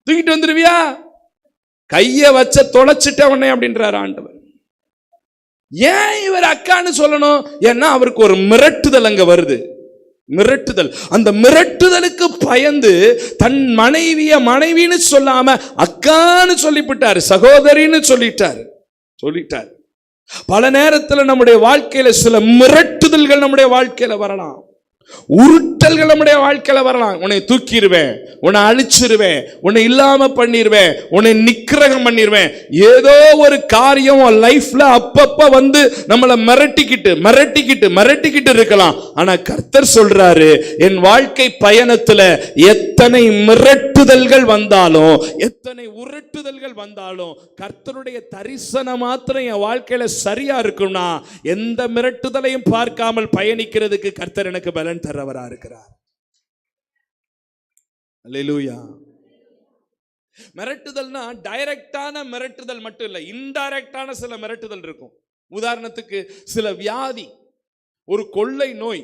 தூக்கிட்டு வந்துருவியா? கைய வச்ச தொலைச்சிட்ட உடனே அப்படின்றாரு ஆண்டவர். ஏன் இவர் அக்கான்னு சொல்லணும்? ஏன்னா அவருக்கு ஒரு மிரட்டுதல் அங்க வருது. மிரட்டுதல். அந்த மிரட்டுதலுக்கு பயந்து தன் மனைவின்னு சொல்லாம அக்கான்னு சொல்லிவிட்டாரு, சகோதரின்னு சொல்லிட்டாரு. பல நேரத்தில் நம்முடைய வாழ்க்கையில சில மிரட்டுதல்கள் நம்முடைய வாழ்க்கையில வரலாம், உருட்டல்கள் நம்முடைய வாழ்க்கையில வரலாம். உன்னை தூக்கிடுவேன், உன்னை அழிச்சிருவேன், உன்னை இல்லாம பண்ணிடுவேன், உன்னை நிக்கிரகம் பண்ணிடுவேன். ஏதோ ஒரு காரியம் லைஃப்ல அப்பப்ப வந்து நம்மளை மிரட்டிக்கிட்டு இருக்கலாம். ஆனா கர்த்தர் சொல்றாரு, என் வாழ்க்கை பயணத்துல எத்தனை மிரட்டுதல்கள் வந்தாலும், எத்தனை உருட்டுதல்கள் வந்தாலும், கர்த்தருடைய தரிசனம் மாத்திரம் என் வாழ்க்கையில சரியா இருக்கும்னா, எந்த மிரட்டுதலையும் பார்க்காமல் பயணிக்கிறதுக்கு கர்த்தர் எனக்கு பலன் தரவரா இருக்கிறார். அல்லேலூயா. மிரட்டுதல்னா டைரக்டான மிரட்டுதல் மட்டும் இல்ல, இன்டைரக்டான சில மிரட்டுதல் இருக்கும். உதாரணத்துக்கு சில வியாதி, ஒரு கொள்ளை நோய்,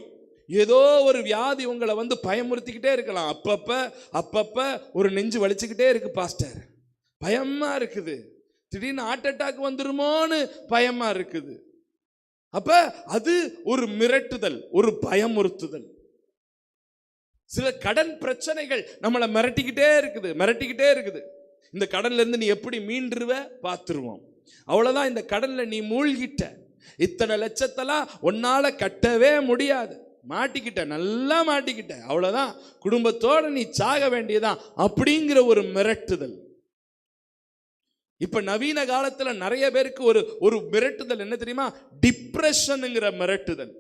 ஏதோ ஒரு வியாதி உங்களை வந்து பயமுறுத்திக்கிட்டே இருக்கலாம். அப்பப்ப ஒரு நெஞ்சு வலிச்சுக்கிட்டே இருக்கு பாஸ்டர், பயமா இருக்குது, திடீர்னு ஹார்ட் அட்டாக் வந்துருமோன்னு பயமா இருக்குது. அப்ப அது ஒரு மிரட்டுதல், ஒரு பயமுறுத்துதல். சில கடன் பிரச்சனைகள் நம்மளை மிரட்டிக்கிட்டே இருக்குது. இந்த கடன்ல இருந்து நீ எப்படி மீண்டுருவ பார்த்துருவோம். அவ்வளவுதான், இந்த கடன்ல நீ மூழ்கிட்ட, இத்தனை லட்சத்தெல்லாம் உன்னால கட்டவே முடியாது, நல்லா மாட்டிக்கிட்ட, அவ்வளவுதான், குடும்பத்தோட நீ சாக வேண்டியதான் அப்படிங்கிற ஒரு மிரட்டுதல். இப்ப நவீன காலத்துல நிறைய பேருக்கு ஒரு மிரட்டுதல் என்ன தெரியுமா? டிப்ரெஷன்ங்கிற மிரட்டுதல்,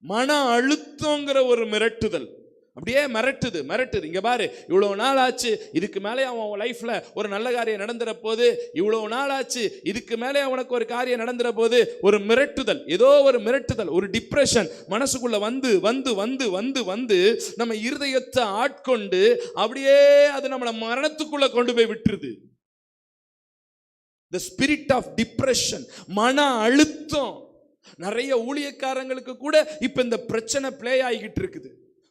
மன அழுத்தங்கிற ஒரு மிரட்டுதல். அப்படியே மிரட்டுது. இங்க பாரு, இவ்வளவு நாள் ஆச்சு, இதுக்கு மேலே அவன் லைஃப்ல ஒரு நல்ல காரியம் நடந்துற போது, இவ்வளவு நாள் ஆச்சு, இதுக்கு மேலே அவனுக்கு ஒரு காரியம் நடந்துற போது, ஒரு மிரட்டுதல், ஏதோ ஒரு மிரட்டுதல், ஒரு டிப்ரெஷன் மனசுக்குள்ள வந்து நம்ம இருதயத்தை ஆட்கொண்டு அப்படியே அது நம்மளை மரணத்துக்குள்ள கொண்டு போய் விட்டுருது. The spirit of depression, மன அழுத்தம். நிறைய ஊழியக்காரங்களுக்கு கூட இப்ப இந்த பிரச்சனை பிளே ஆகிட்டு இருக்குது.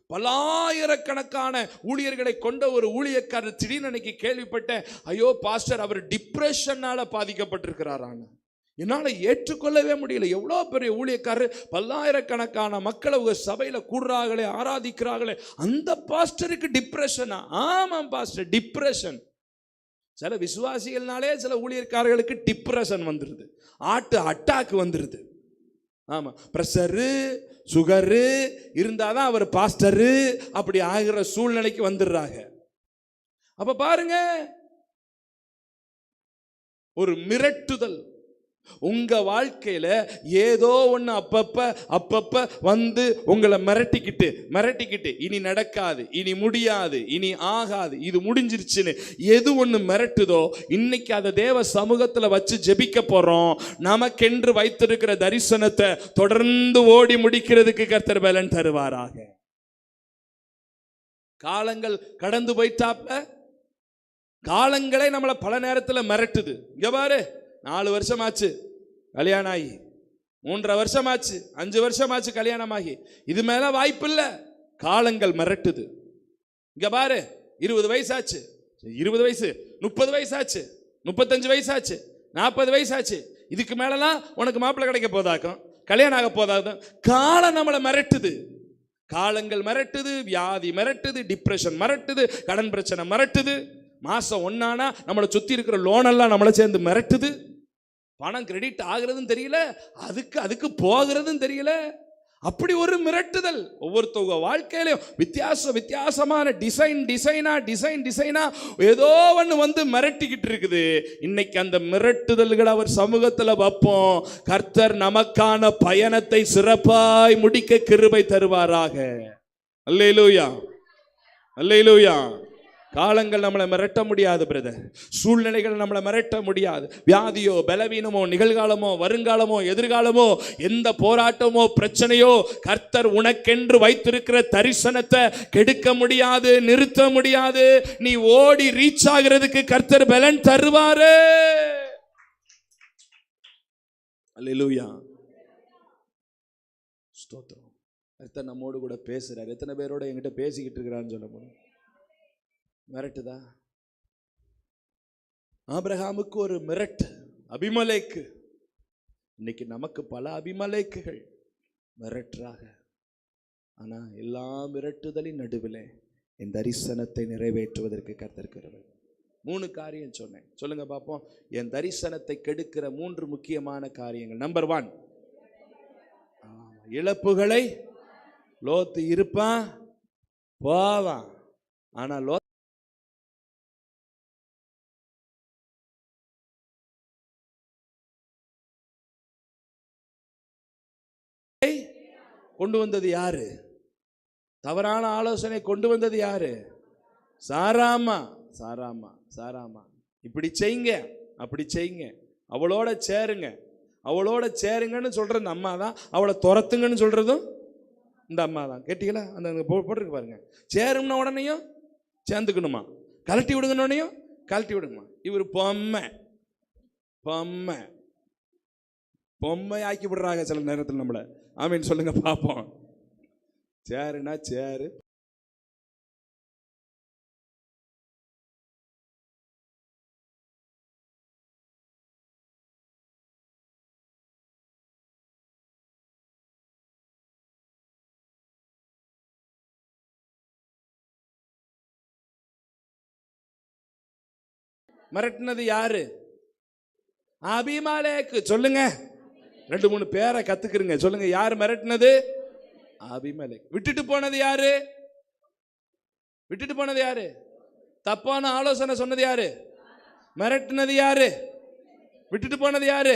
பல்லாயிரக்கணக்கான ஊழியர்களை கொண்ட ஒரு ஊழியக்காரர் திடீர்னு அன்னைக்கு கேள்விப்பட்டேன், ஐயோ பாஸ்டர், அவர் டிப்ரெஷனால பாதிக்கப்பட்டிருக்கிறாரான. என்னால ஏற்றுக்கொள்ளவே முடியல. எவ்வளோ பெரிய ஊழியக்காரர், பல்லாயிரக்கணக்கான மக்கள் அவங்க சபையில கூடுறாங்களே, ஆராதிக்கிறாங்களே, அந்த பாஸ்டருக்கு டிப்ரெஷனா? ஆமாம் பாஸ்டர், டிப்ரெஷன். சில விசுவாசிகள்னாலே சில ஊழியர்காரர்களுக்கு டிப்ரெஷன் வந்துருது, அட்டாக் வந்துருது. ஆமா, பிரஷரு சுகரு இருந்தாதான் அவர் பாஸ்டரு அப்படி ஆகிற சூழ்நிலைக்கு வந்துடுறாங்க. அப்ப பாருங்க, ஒரு மிரட்டுதல் உங்க வாழ்க்கையில ஏதோ ஒண்ணு அப்பப்ப வந்து உங்களை மிரட்டிக்கிட்டு இனி நடக்காது, இனி முடியாது, இனி ஆகாது, இது முடிஞ்சிருச்சுன்னு எது ஒண்ணு மிரட்டுதோ, இன்னைக்கு அதை தேவ சமூகத்துல வச்சு ஜெபிக்க போறோம். நமக்கென்று வைத்திருக்கிற தரிசனத்தை தொடர்ந்து ஓடி முடிக்கிறதுக்கு கர்த்தர் பலன் தருவாராக. காலங்கள் கடந்து போயிட்டாப்ல, காலங்களே நம்மளை பல நேரத்துல மிரட்டுது. இங்க பாரு, 4 வருஷமாச்சு கல்யாணம் ஆகி, 3.5 வருஷமாச்சு, 5 வருஷமாச்சு கல்யாணம் ஆகி, இது மேல வாய்ப்பு இல்லை. காலங்கள் மிரட்டுது. இங்க பாரு, 20 வயசாச்சு, 20 வயசு, 30 வயசாச்சு, 35 வயசாச்சு, 40 வயசாச்சு, இதுக்கு மேலலாம் உனக்கு மாப்பிள்ளை கிடைக்க போதாக்கும், கல்யாணம் ஆக போதாது, காலம் நம்மளை மிரட்டுது. காலங்கள் மிரட்டுது, வியாதி மிரட்டுது, டிப்ரெஷன் மிரட்டுது, கடன் பிரச்சனை மிரட்டுது. மாசம் ஒன்னானா நம்மளை சுத்தி இருக்கிற லோன் எல்லாம் நம்மளை சேர்ந்து மிரட்டுது. பணம் கிரெடிட் ஆகுறதும் தெரியல, அதுக்கு போகிறதும் தெரியல. அப்படி ஒரு மிரட்டுதல் ஒவ்வொருத்தவங்க வாழ்க்கையிலும் வித்தியாசமான டிசைனா ஏதோ ஒன்று வந்து மிரட்டிக்கிட்டு இருக்குது. இன்னைக்கு அந்த மிரட்டுதல்கள் அவர் சமூகத்தில் வைப்போம். கர்த்தர் நமக்கான பயணத்தை சிறப்பாய் முடிக்க கிருபை தருவாராக. அல்லேலூயா, அல்லேலூயா. காலங்கள் நம்மளை மிரட்ட முடியாது பிரதர், சூழ்நிலைகள் நம்மளை மிரட்ட முடியாது. வியாதியோ பலவீனமோ நிகழ்காலமோ வருங்காலமோ எதிர்காலமோ எந்த போராட்டமோ பிரச்சனையோ கர்த்தர் உனக்கென்று வைத்திருக்கிற தரிசனத்தை கெடுக்க முடியாது, நிறுத்த முடியாது. நீ ஓடி ரீச் ஆகிறதுக்கு கர்த்தர் பலன் தருவாரு. அல்லேலூயா, ஸ்தோத்திரம். கர்த்தர் நம்மோடு கூட பேசுறார். எத்தனை பேரோட என்கிட்ட பேசிக்கிட்டு இருக்கிறான்னு சொல்ல போறோம். மிரட்டுதா? ஆபிரகாமுக்கு ஒரு மிரட்டு, அபிமலேக்கு. இன்னைக்கு நமக்கு பல அபிமலேக்குகள் மிரட்டுறாக. ஆனா எல்லா மிரட்டுதலின் நடுவில் என் தரிசனத்தை நிறைவேற்றுவதற்கு கர்த்தர் கிருபை. 3 காரியம் சொன்னேன், சொல்லுங்க பார்ப்போம். என் தரிசனத்தை கெடுக்கிற 3 முக்கியமான காரியங்கள். நம்பர் 1, இழப்புகளை. லோத்து இருப்பான் போவான், ஆனா லோத்து கொண்டு வந்தது யாரு? தவறான ஆலோசனை கொண்டு வந்தது யாரு? சாராமா. இப்படி செய்யுங்க, அப்படி செய்யுங்க, அவளோட சேருங்கன்னு சொல்றது இந்த அம்மா தான். அவளை துரத்துங்கன்னு சொல்றதும் இந்த அம்மா தான். கேட்டீங்களா? அந்த போட்டிருக்கு பாருங்க. சேரும்னா உடனேயும் சேர்ந்துக்கணுமா, கலட்டி விடுங்கன்னு கலட்டி விடுங்கம்மா. இவர் பொம்மை ஆக்கி விடுறாங்க சில நேரத்தில் நம்மளை. ஆமீன் சொல்லுங்க பார்ப்போம். சேருனா சேரு, மிரட்டினது யாரு? அபிமலேக்கு. சொல்லுங்க, 2-3 பேரை கத்துக்கிறங்க. சொல்லுங்க, யார் மிரட்டினது? அபிமலேக். விட்டுட்டு போனது யாரு? தப்பான ஆலோசனை சொன்னது யாரு? மிரட்டினது யாரு? விட்டுட்டு போனது யாரு?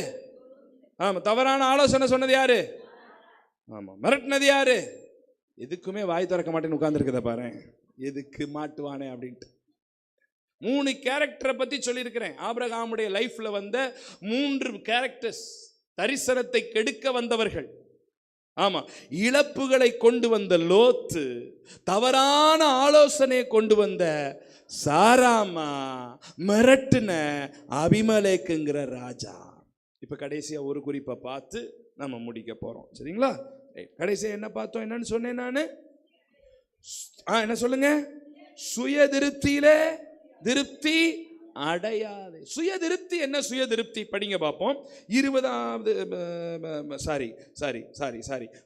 ஆமா, தவறான ஆலோசனை சொன்னது யாரு? ஆமா, மிரட்டினது யாரு? எதுக்குமே வாய் திறக்க மாட்டேன்னு உட்கார்ந்துருக்கத பாரு, எதுக்கு மாட்டுவானே அப்படின்ட்டு. 3 கேரக்டரை பத்தி சொல்லியிருக்கிறேன். ஆபிரகாமுடைய லைஃப்ல வந்த 3 கேரக்டர்ஸ், தரிசனத்தை கெடுக்க வந்தவர்கள். ஆமா, இழப்புகளை கொண்டு வந்த லோத்து, தவறான ஆலோசனையை கொண்டு வந்த சாராமா, மிரட்டின அபிமலேக்குங்கிற ராஜா. இப்ப கடைசியா ஒரு குறிப்பை பார்த்து நம்ம முடிக்க போறோம், சரிங்களா? கடைசியா என்ன பார்த்தோம்? என்னன்னு சொன்னேன் நானு? என்ன சொல்லுங்க? சுய திருப்தியிலே திருப்தி அடையாதே. சுய திருப்தி என்ன? சுய திருப்தி படிங்க பார்ப்போம்.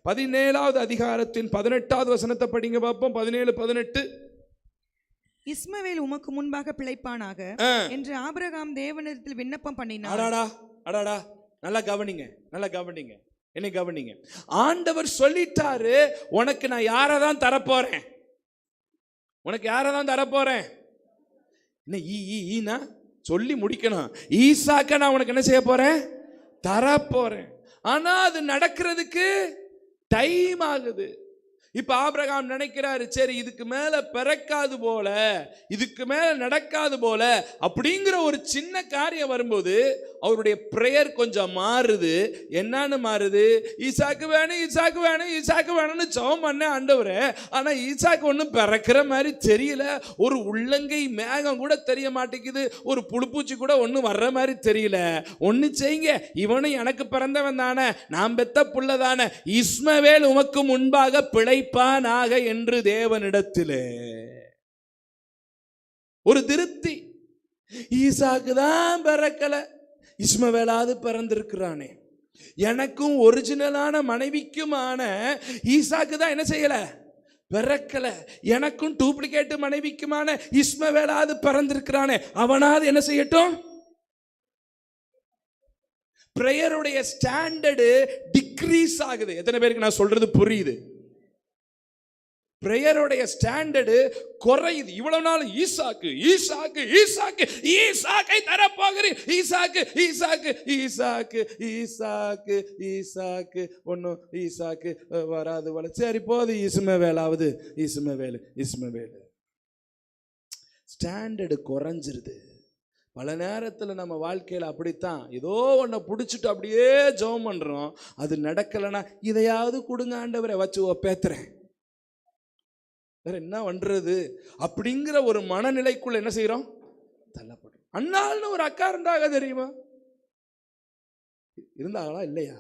17வது அதிகாரத்தின் 18வது வசனத்தை படிங்க பார்ப்போம். 17-18. இஸ்மவேல் உமக்கு முன்பாக பிழைப்பானாக என்று ஆபிரகாம் தேவனிடத்தில் விண்ணப்பம் பண்ணினார். அடாடா, நல்லா கவனிங்க, என்ன கவனிங்க. ஆண்டவர் சொல்லிட்டாரு, உனக்கு நான் யாரை தான் தரப்போறேன், என்ன சொல்லி முடிக்கணும். ஈசாக்க நான் உனக்கு என்ன செய்ய போறேன்? தரப்போறேன். ஆனா அது நடக்கிறதுக்கு டைம் ஆகுது. இப்ப ஆபிரகாம் நினைக்கிறாரு, சரி இதுக்கு மேல பிறக்காது போல, இதுக்கு மேல நடக்காது போல அப்படிங்கிற ஒரு சின்ன காரியம் வரும்போது அவருடைய பிரேயர் கொஞ்சம் மாறுது. என்னன்னு மாறுது? ஈசாக்கு வேணும்னு ஜெபம் பண்ண ஆண்டவரே, ஆனா ஈசாக்கு ஒன்றும் பிறக்கிற மாதிரி தெரியல. ஒரு உள்ளங்கை மேகம் கூட தெரிய மாட்டேங்குது, ஒரு புழுப்பூச்சி கூட ஒன்றும் வர்ற மாதிரி தெரியல. ஒன்று செய்யுங்க, இவனும் எனக்கு பிறந்தவன் தானே, நான் பெத்த புள்ள தானே, இஸ்மவேல் உமக்கு முன்பாக பிழைப்பானாக என்று தேவனிடத்திலே ஒரு திருப்தி. ஈசாக்கு தான் பிறக்கல, இஸ்மவேலாவது பிறந்திருக்கிறானே. எனக்கும் ஒரிஜினலான மனைவிக்குமான ஈசாக்கு தான் என்ன செய்யல, பிறக்கல. எனக்கும் டூப்ளிகேட் மனைவிக்குமான இஸ்மவேலாவது பிறந்திருக்கிறானே, அவனாவது என்ன செய்யட்டும். பிரேயருடைய ஸ்டாண்டர்டு டிக்ரீஸ் ஆகுது. எத்தனை பேருக்கு நான் சொல்றது புரியுது? பிரேயருடைய ஸ்டாண்டர்டு குறையுது. இவ்வளவு நாள் ஈசாக்கு ஈசாக்கு ஈசாக்கு ஈசாக்கை தரப்போகிறேன், ஈசாக்கு ஈசாக்கு ஈசாக்கு ஈசாக்கு ஈசாக்கு ஒன்னும் ஈசாக்கு வராது வர, சரி போது இஸ்மவேலாவது இஸ்மவேலு இஸ்மவேலு. ஸ்டாண்டர்டு குறைஞ்சிருது. பல நேரத்தில் நம்ம வாழ்க்கையில் அப்படித்தான், ஏதோ ஒன்றை பிடிச்சிட்டு அப்படியே ஜெபம் பண்ணுறோம், அது நடக்கலைன்னா இதையாவது கொடுங்க ஆண்டவரை வச்சு பேத்துறேன், வேற என்ன பண்றது அப்படிங்கிற ஒரு மனநிலைக்குள்ள என்ன செய்யறோம், தள்ளப்படுறோம். அண்ணாள்னு ஒரு அக்கா இருந்தாங்க தெரியுமா? இருந்தாங்களா இல்லையா?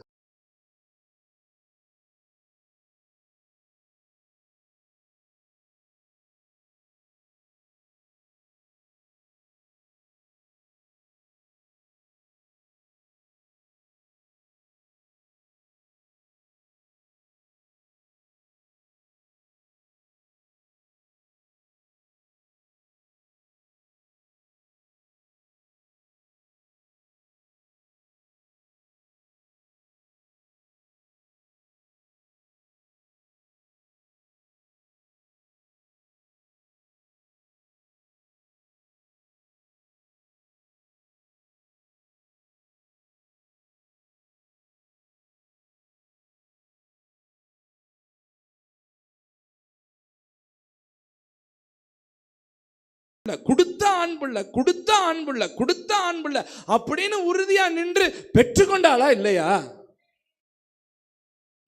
கொடுத்த ஆண்புள்ள கொடுத்த ஆண்புள்ள கொடுத்த ஆண்புள்ள அப்படின்னு உறுதியா நின்று பெற்றுக்கொண்டாளா இல்லையா?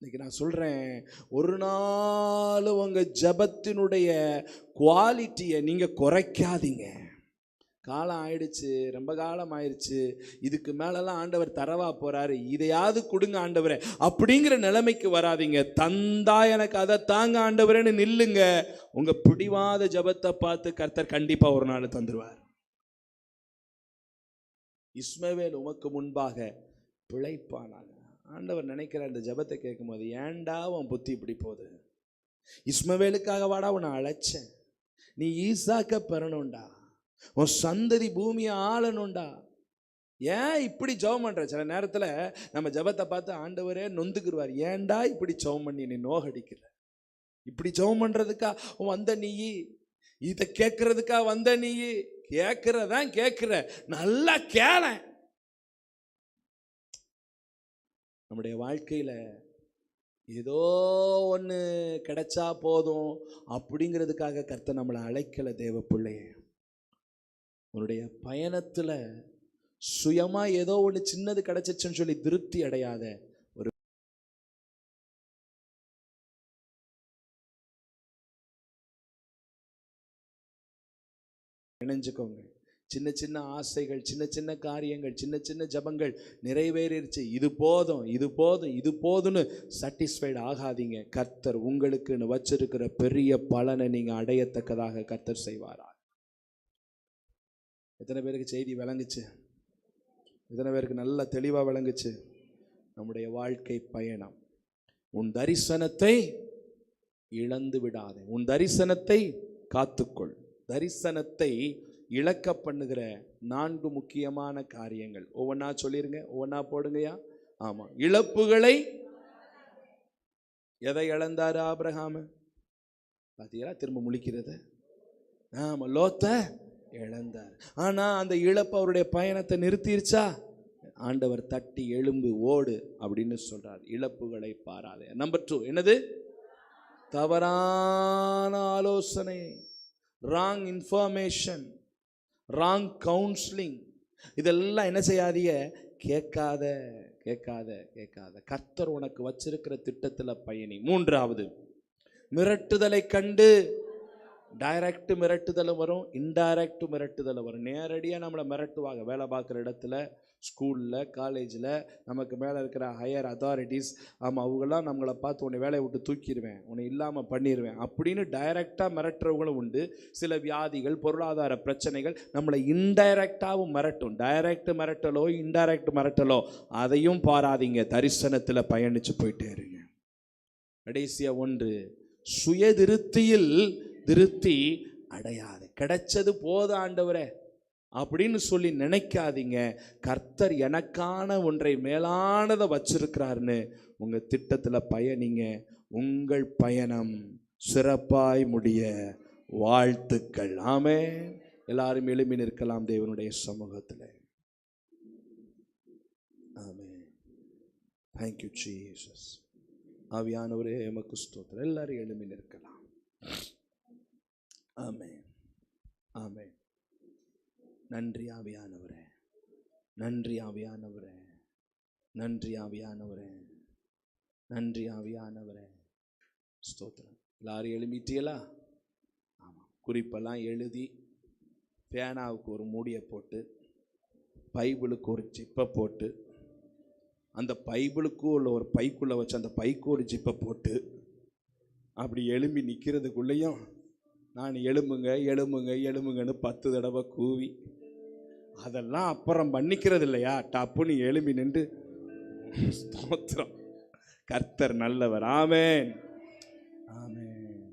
இன்னைக்கு நான் சொல்றேன், ஒரு நாள் உங்க ஜபத்தினுடைய குவாலிட்டியை நீங்க குறைக்காதீங்க. காலம் ஆயிடுச்சு, ரொம்ப காலம் ஆயிடுச்சு, இதுக்கு மேலெல்லாம் ஆண்டவர் தரவா போறாரு, இதையாவது கொடுங்க ஆண்டவரே அப்படிங்கிற நிலைமைக்கு வராதிங்க. தந்தா எனக்கு அதை தாங்க ஆண்டவரேன்னு நில்லுங்க. உங்க பிடிவாத ஜபத்தை பார்த்து கர்த்தர் கண்டிப்பா ஒரு நாள் தந்துருவார். இஸ்மவேல் உமக்கு முன்பாக பிழைப்பானாங்க. ஆண்டவர் நினைக்கிற இந்த ஜபத்தை கேட்கும் போது, ஏன்டா உன் புத்தி இப்படி போகுது? இஸ்மவேலுக்காக வாடா உன்னை அழைச்சேன், நீ ஈசாக்க பெறணும்டா, உன் சந்ததி பூமியை ஆளணும்டா. ஏன் இப்படி ஜெபம் பண்ற? சில நேரத்தில் நம்ம ஜெபத்தை பார்த்து ஆண்டவரே நொந்துக்குருவார். ஏன்டா இப்படி ஜெபம் பண்ணி நீ நோகடிக்கிற? இப்படி ஜெபம் பண்றதுக்கா வந்த நீ? இதை கேட்கறதுக்கா வந்த நீ? கேட்கறதான் கேட்கிற, நல்லா கேள. நம்முடைய வாழ்க்கையில ஏதோ ஒன்று கிடைச்சா போதும் அப்படிங்கிறதுக்காக கர்த்தர் நம்மளை அழைக்கல. தேவ பிள்ளையே, உன்னுடைய பயணத்துல சுயமா ஏதோ ஒன்று சின்னது கிடைச்சிச்சுன்னு சொல்லி திருப்தி அடையாத. ஒரு இணைஞ்சுக்கோங்க. சின்ன சின்ன ஆசைகள், சின்ன சின்ன காரியங்கள், சின்ன சின்ன ஜபங்கள் நிறைவேறிடுச்சு, இது போதும் இது போதும் இது போதும்னு சாட்டிஸ்ஃபைடு ஆகாதீங்க. கர்த்தர் உங்களுக்குன்னு வச்சிருக்கிற பெரிய பலனை நீங்க அடையத்தக்கதாக கர்த்தர் செய்வாரா? எத்தனை பேருக்கு செய்தி விளங்குச்சு? எத்தனை பேருக்கு நல்ல தெளிவாக விளங்குச்சு? நம்முடைய வாழ்க்கை பயணம், உன் தரிசனத்தை இழந்து விடாதே, உன் தரிசனத்தை காத்துக்கொள். தரிசனத்தை இழக்க பண்ணுகிற 4 முக்கியமான காரியங்கள் ஒவ்வொன்றா சொல்லிருங்க, ஒவ்வொன்றா போடுங்கயா. ஆமா, இழப்புகளை. எதை இழந்தாரு ஆபிரகாம்? பார்த்தீங்களா? திரும்ப முழிக்கிறது. ஆமா, லோத்த இழந்தார். ஆனா அந்த இழப்பு அவருடைய பயணத்தை நிறுத்திருச்சா? ஆண்டவர் தட்டி எழும்பு ஓடு அப்படின்னு சொல்றார். இழப்புகளை பாராதே. நம்பர் 2 என்னது? தவறான ஆலோசனை, ராங் இன்ஃபர்மேஷன், ராங் கவுன்சிலிங், இதெல்லாம் என்ன செய்யாதீங்க, கேட்காத கேட்காத கேட்காத. கர்த்தர் உனக்கு வச்சிருக்கிற திட்டத்துல பயணி. 3வது, மிரட்டுதலை கண்டு. டைரக்ட் மிரட்டுதல் வரும், இன்டைரக்ட் மிரட்டுதல் வரும். நேரடியாக நம்மளை மிரட்டுவாங்க. வேலை பார்க்குற இடத்துல, ஸ்கூலில், காலேஜில், நமக்கு மேலே இருக்கிற ஹையர் அத்தாரிட்டிஸ், ஆமாம் அவங்களாம் நம்மளை பார்த்து உன்னை வேலையை விட்டு தூக்கிடுவேன், உன்னை இல்லாமல் பண்ணிடுவேன் அப்படின்னு டைரெக்டாக மிரட்டுறவங்களும் உண்டு. சில வியாதிகள், பொருளாதார பிரச்சனைகள் நம்மளை இன்டைரக்டாகவும் மிரட்டும். டைரக்ட் மிரட்டலோ இன்டைரக்ட் மிரட்டலோ அதையும் பாராதீங்க, தரிசனத்தில் பயணித்து போயிட்டே இருங்க. கடைசியாக ஒன்று, சுய திருப்தியில் திருப்தி அடையாது. கிடைச்சது போதும் ஆண்டவரே அப்படின்னு சொல்லி நினைக்காதீங்க. கர்த்தர் எனக்கான ஒன்றை மேலானதை வச்சிருக்கிறாருன்னு உங்கள் திட்டத்தில் பயணிங்க. உங்கள் பயணம் சிறப்பாய் முடிய வாழ்த்துக்கள். ஆமென். எல்லாரும் எழுப்பி நிற்கலாம் தேவனுடைய சமூகத்தில். ஆமென். Thank you Jesus. ஆவியானவரே எமக்கு ஸ்தோத்திரம். எல்லாரும் எழுப்பி நிற்கலாம். ஆமென். ஆமென். நன்றி ஆவியானவரே, நன்றி ஆவியானவரே, நன்றி ஆவியானவரே, நன்றி ஆவியானவரே. ஸ்தோத்திரம். எல்லாரும் எழுப்பிட்டீங்களா? ஆமாம். குறிப்பெல்லாம் எழுதி பேனாவுக்கு ஒரு மூடியை போட்டு, பைபிளுக்கு ஒரு ஜிப்பை போட்டு, அந்த பைபிளுக்கு உள்ள ஒரு பைக்குள்ளே வச்சு அந்த பைக்கு ஒரு ஜிப்பை போட்டு அப்படி எழும்பி நிற்கிறதுக்குள்ளேயும் நான் எழும்புங்க எழும்புங்க எழும்புங்கன்னு 10 தடவை கூவி, அதெல்லாம் அப்புறம் பண்ணிக்கிறது இல்லையா, டப்புன்னு எழும்பி நின்று ஸ்தோத்திரம். கர்த்தர் நல்லவர். ஆமென். ஆமென்.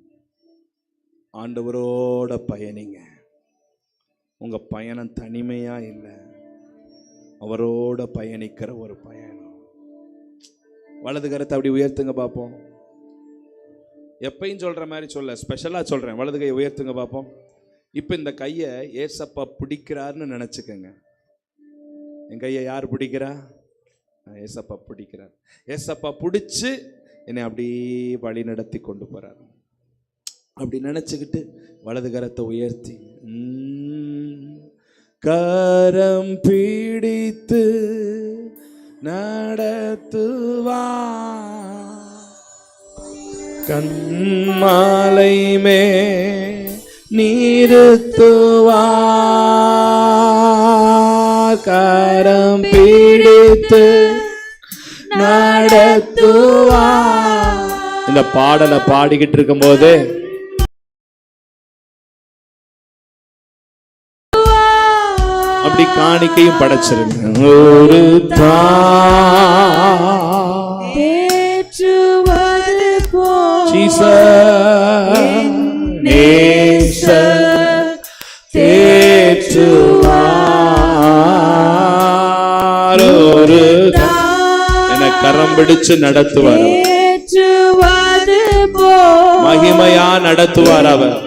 ஆண்டவரோட பயணிங்க. உங்கள் பயணம் தனிமையாக இல்லை, அவரோட பயணிக்கிற ஒரு பயணம். வலது கரத்தை அப்படி உயர்த்துங்க பார்ப்போம். எப்பயும் சொல்கிற மாதிரி சொல்ல, ஸ்பெஷலாக சொல்கிறேன். வலது கையை உயர்த்துங்க பார்ப்போம். இப்போ இந்த கையை ஏசப்பா பிடிக்கிறாருன்னு நினச்சிக்கோங்க. என் கையை யார் பிடிக்கிறா? ஏசப்பா பிடிக்கிறார். ஏசப்பா பிடிச்சி என்னை அப்படியே வழி நடத்தி கொண்டு போகிறார். அப்படி நினச்சிக்கிட்டு வலது கரத்தை உயர்த்தி, கரம் பிடித்து நடத்துவா, கண்மாலை மே நிறுத்துவா, கரம் பிடித்து நடத்துவா. இந்த பாடலை பாடிக்கிட்டு இருக்கும் போது அப்படி காணிக்கையும் படைச்சிருங்க. ஒரு என கரம் பிடிச்சு நடத்துவார், மகிமையா நடத்துவார் அவர்.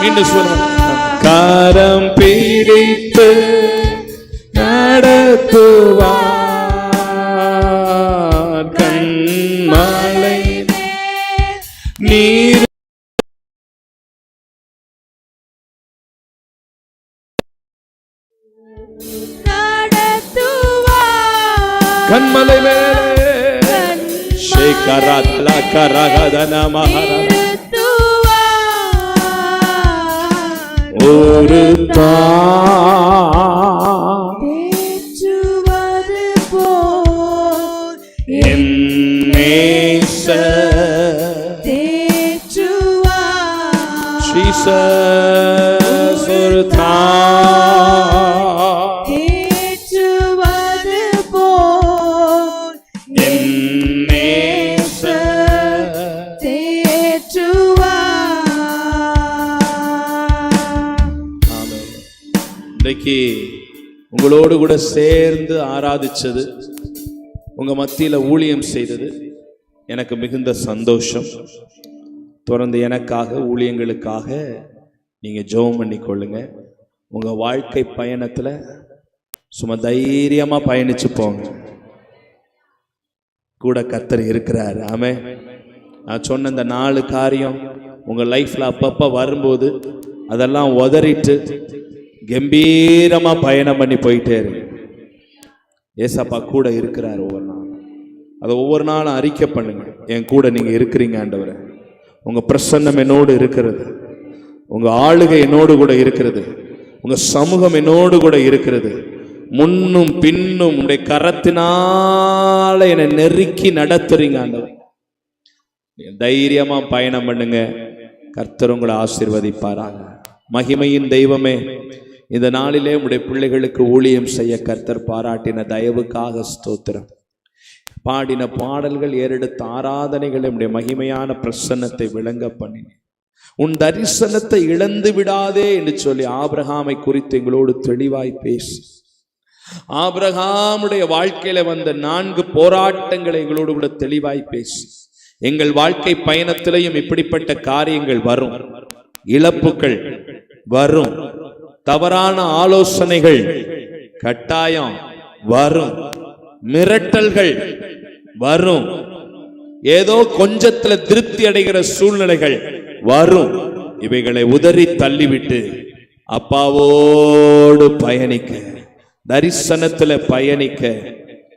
மீண்டும் சொல்லுங்க. கரம் பிடித்து நடத்துவார், கண்மலை நீர் கண்மலை மேலே ஷேகரத்லா கரகதன மஹரா ஒரு தேற்றுவது போல் என் நேசர் தேற்றுவார். ஜீசஸ் ஒரு தேற்றுவது போல் என் நேசர் தேற்றுவார். இன்றைக்கு உங்களோடு கூட சேர்ந்து ஆராதிச்சது, உங்க மத்தியில ஊழியம் செய்தது எனக்கு மிகுந்த சந்தோஷம். தொடர்ந்து எனக்காக, ஊழியங்களுக்காக நீங்க ஜெபம் பண்ணிக்கொள்ளுங்க. உங்க வாழ்க்கை பயணத்துல சும்மா தைரியமா பயணிச்சு போங்க. கூட கர்த்தர் இருக்கிறார். ஆமென். நான் சொன்ன இந்த 4 காரியம் உங்க லைஃப்ல அப்பப்ப வரும்போது அதெல்லாம் உதறிட்டு கம்பீரமா பயணம் பண்ணி போயிட்டே இருக்கு. ஏசப்பா கூட இருக்கிறார் ஒவ்வொரு நாள். அதை ஒவ்வொரு நாளும் அறிக்கை பண்ணுங்க. என் கூட நீங்க இருக்கிறீங்க ஆண்டவரே, உங்க பிரசன்னம் என்னோடு இருக்கிறது. உங்க ஆளுகை என்னோடு கூட இருக்கிறது, உங்க சமூகம் என்னோடு கூட இருக்கிறது. முன்னும் பின்னும் உடைய கரத்தினால என்னை நெருக்கி நடத்துறீங்க ஆண்டவர். தைரியமா பயணம் பண்ணுங்க. கர்த்தர் உங்களை ஆசீர்வதிப்பாராங்க. மகிமையின் தெய்வமே, இந்த நாளிலே உடைய பிள்ளைகளுக்கு ஊழியம் செய்ய கர்த்தர் பாராட்டின தயவுக்காக ஸ்தோத்திரம். பாடின பாடல்கள், ஏறெடுத்த ஆராதனைகளை உடைய மகிமையான பிரசன்னத்தை விளங்க பண்ணினேன். உன் தரிசனத்தை இழந்து விடாதே என்று சொல்லி ஆபிரகாமை குறித்து எங்களோடு தெளிவாய் பேசி, ஆபிரகாமுடைய வாழ்க்கையில வந்த 4 போராட்டங்களை எங்களோடு கூட தெளிவாய் பேசி, எங்கள் வாழ்க்கை பயணத்திலையும் இப்படிப்பட்ட காரியங்கள் வரும், இழப்புகள் வரும், தவறான ஆலோசனைகள் கட்டாயம் வரும், மிரட்டல்கள் வரும், ஏதோ கொஞ்சத்துல திருப்தி அடைகிற சூழ்நிலைகள் வரும். இவைகளை உதறி தள்ளிவிட்டு அப்பாவோடு பயணிக்க, தரிசனத்துல பயணிக்க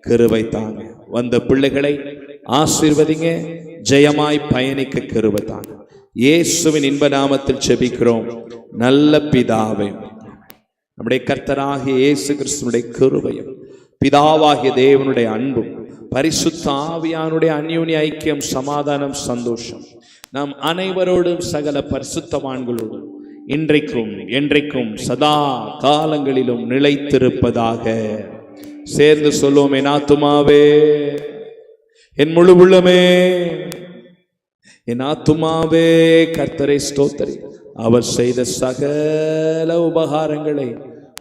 கிருபை தாங்க. வந்த பிள்ளைகளை ஆசீர்வதிங்க, ஜெயமாய் பயணிக்க கிருபை தாங்க. இயேசுவின் இன்ப நாமத்தில் ஜெபிக்கிறோம் நல்ல பிதாவே. நம்முடைய கர்த்தராகிய இயேசு கிறிஸ்துவினுடைய கிருபையும், பிதாவாகிய தேவனுடைய அன்பும், பரிசுத்த ஆவியானுடைய அந்யோன்ய ஐக்கியம், சமாதானம், சந்தோஷம் நாம் அனைவரோடும் சகல பரிசுத்தவான்களோடும் இன்றைக்கும் என்றைக்கும் சதா காலங்களிலும் நிலைத்திருப்பதாக. சேர்ந்து சொல்லுவோம், என் ஆத்துமாவே, என் முழு உள்ளமே, என் ஆத்துமாவே கர்த்தரை ஸ்தோத்திரி. அவர் செய்த சகல உபகாரங்களை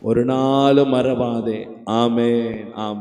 ஒரு நாளும் மறவாதே. ஆமென், ஆமென்.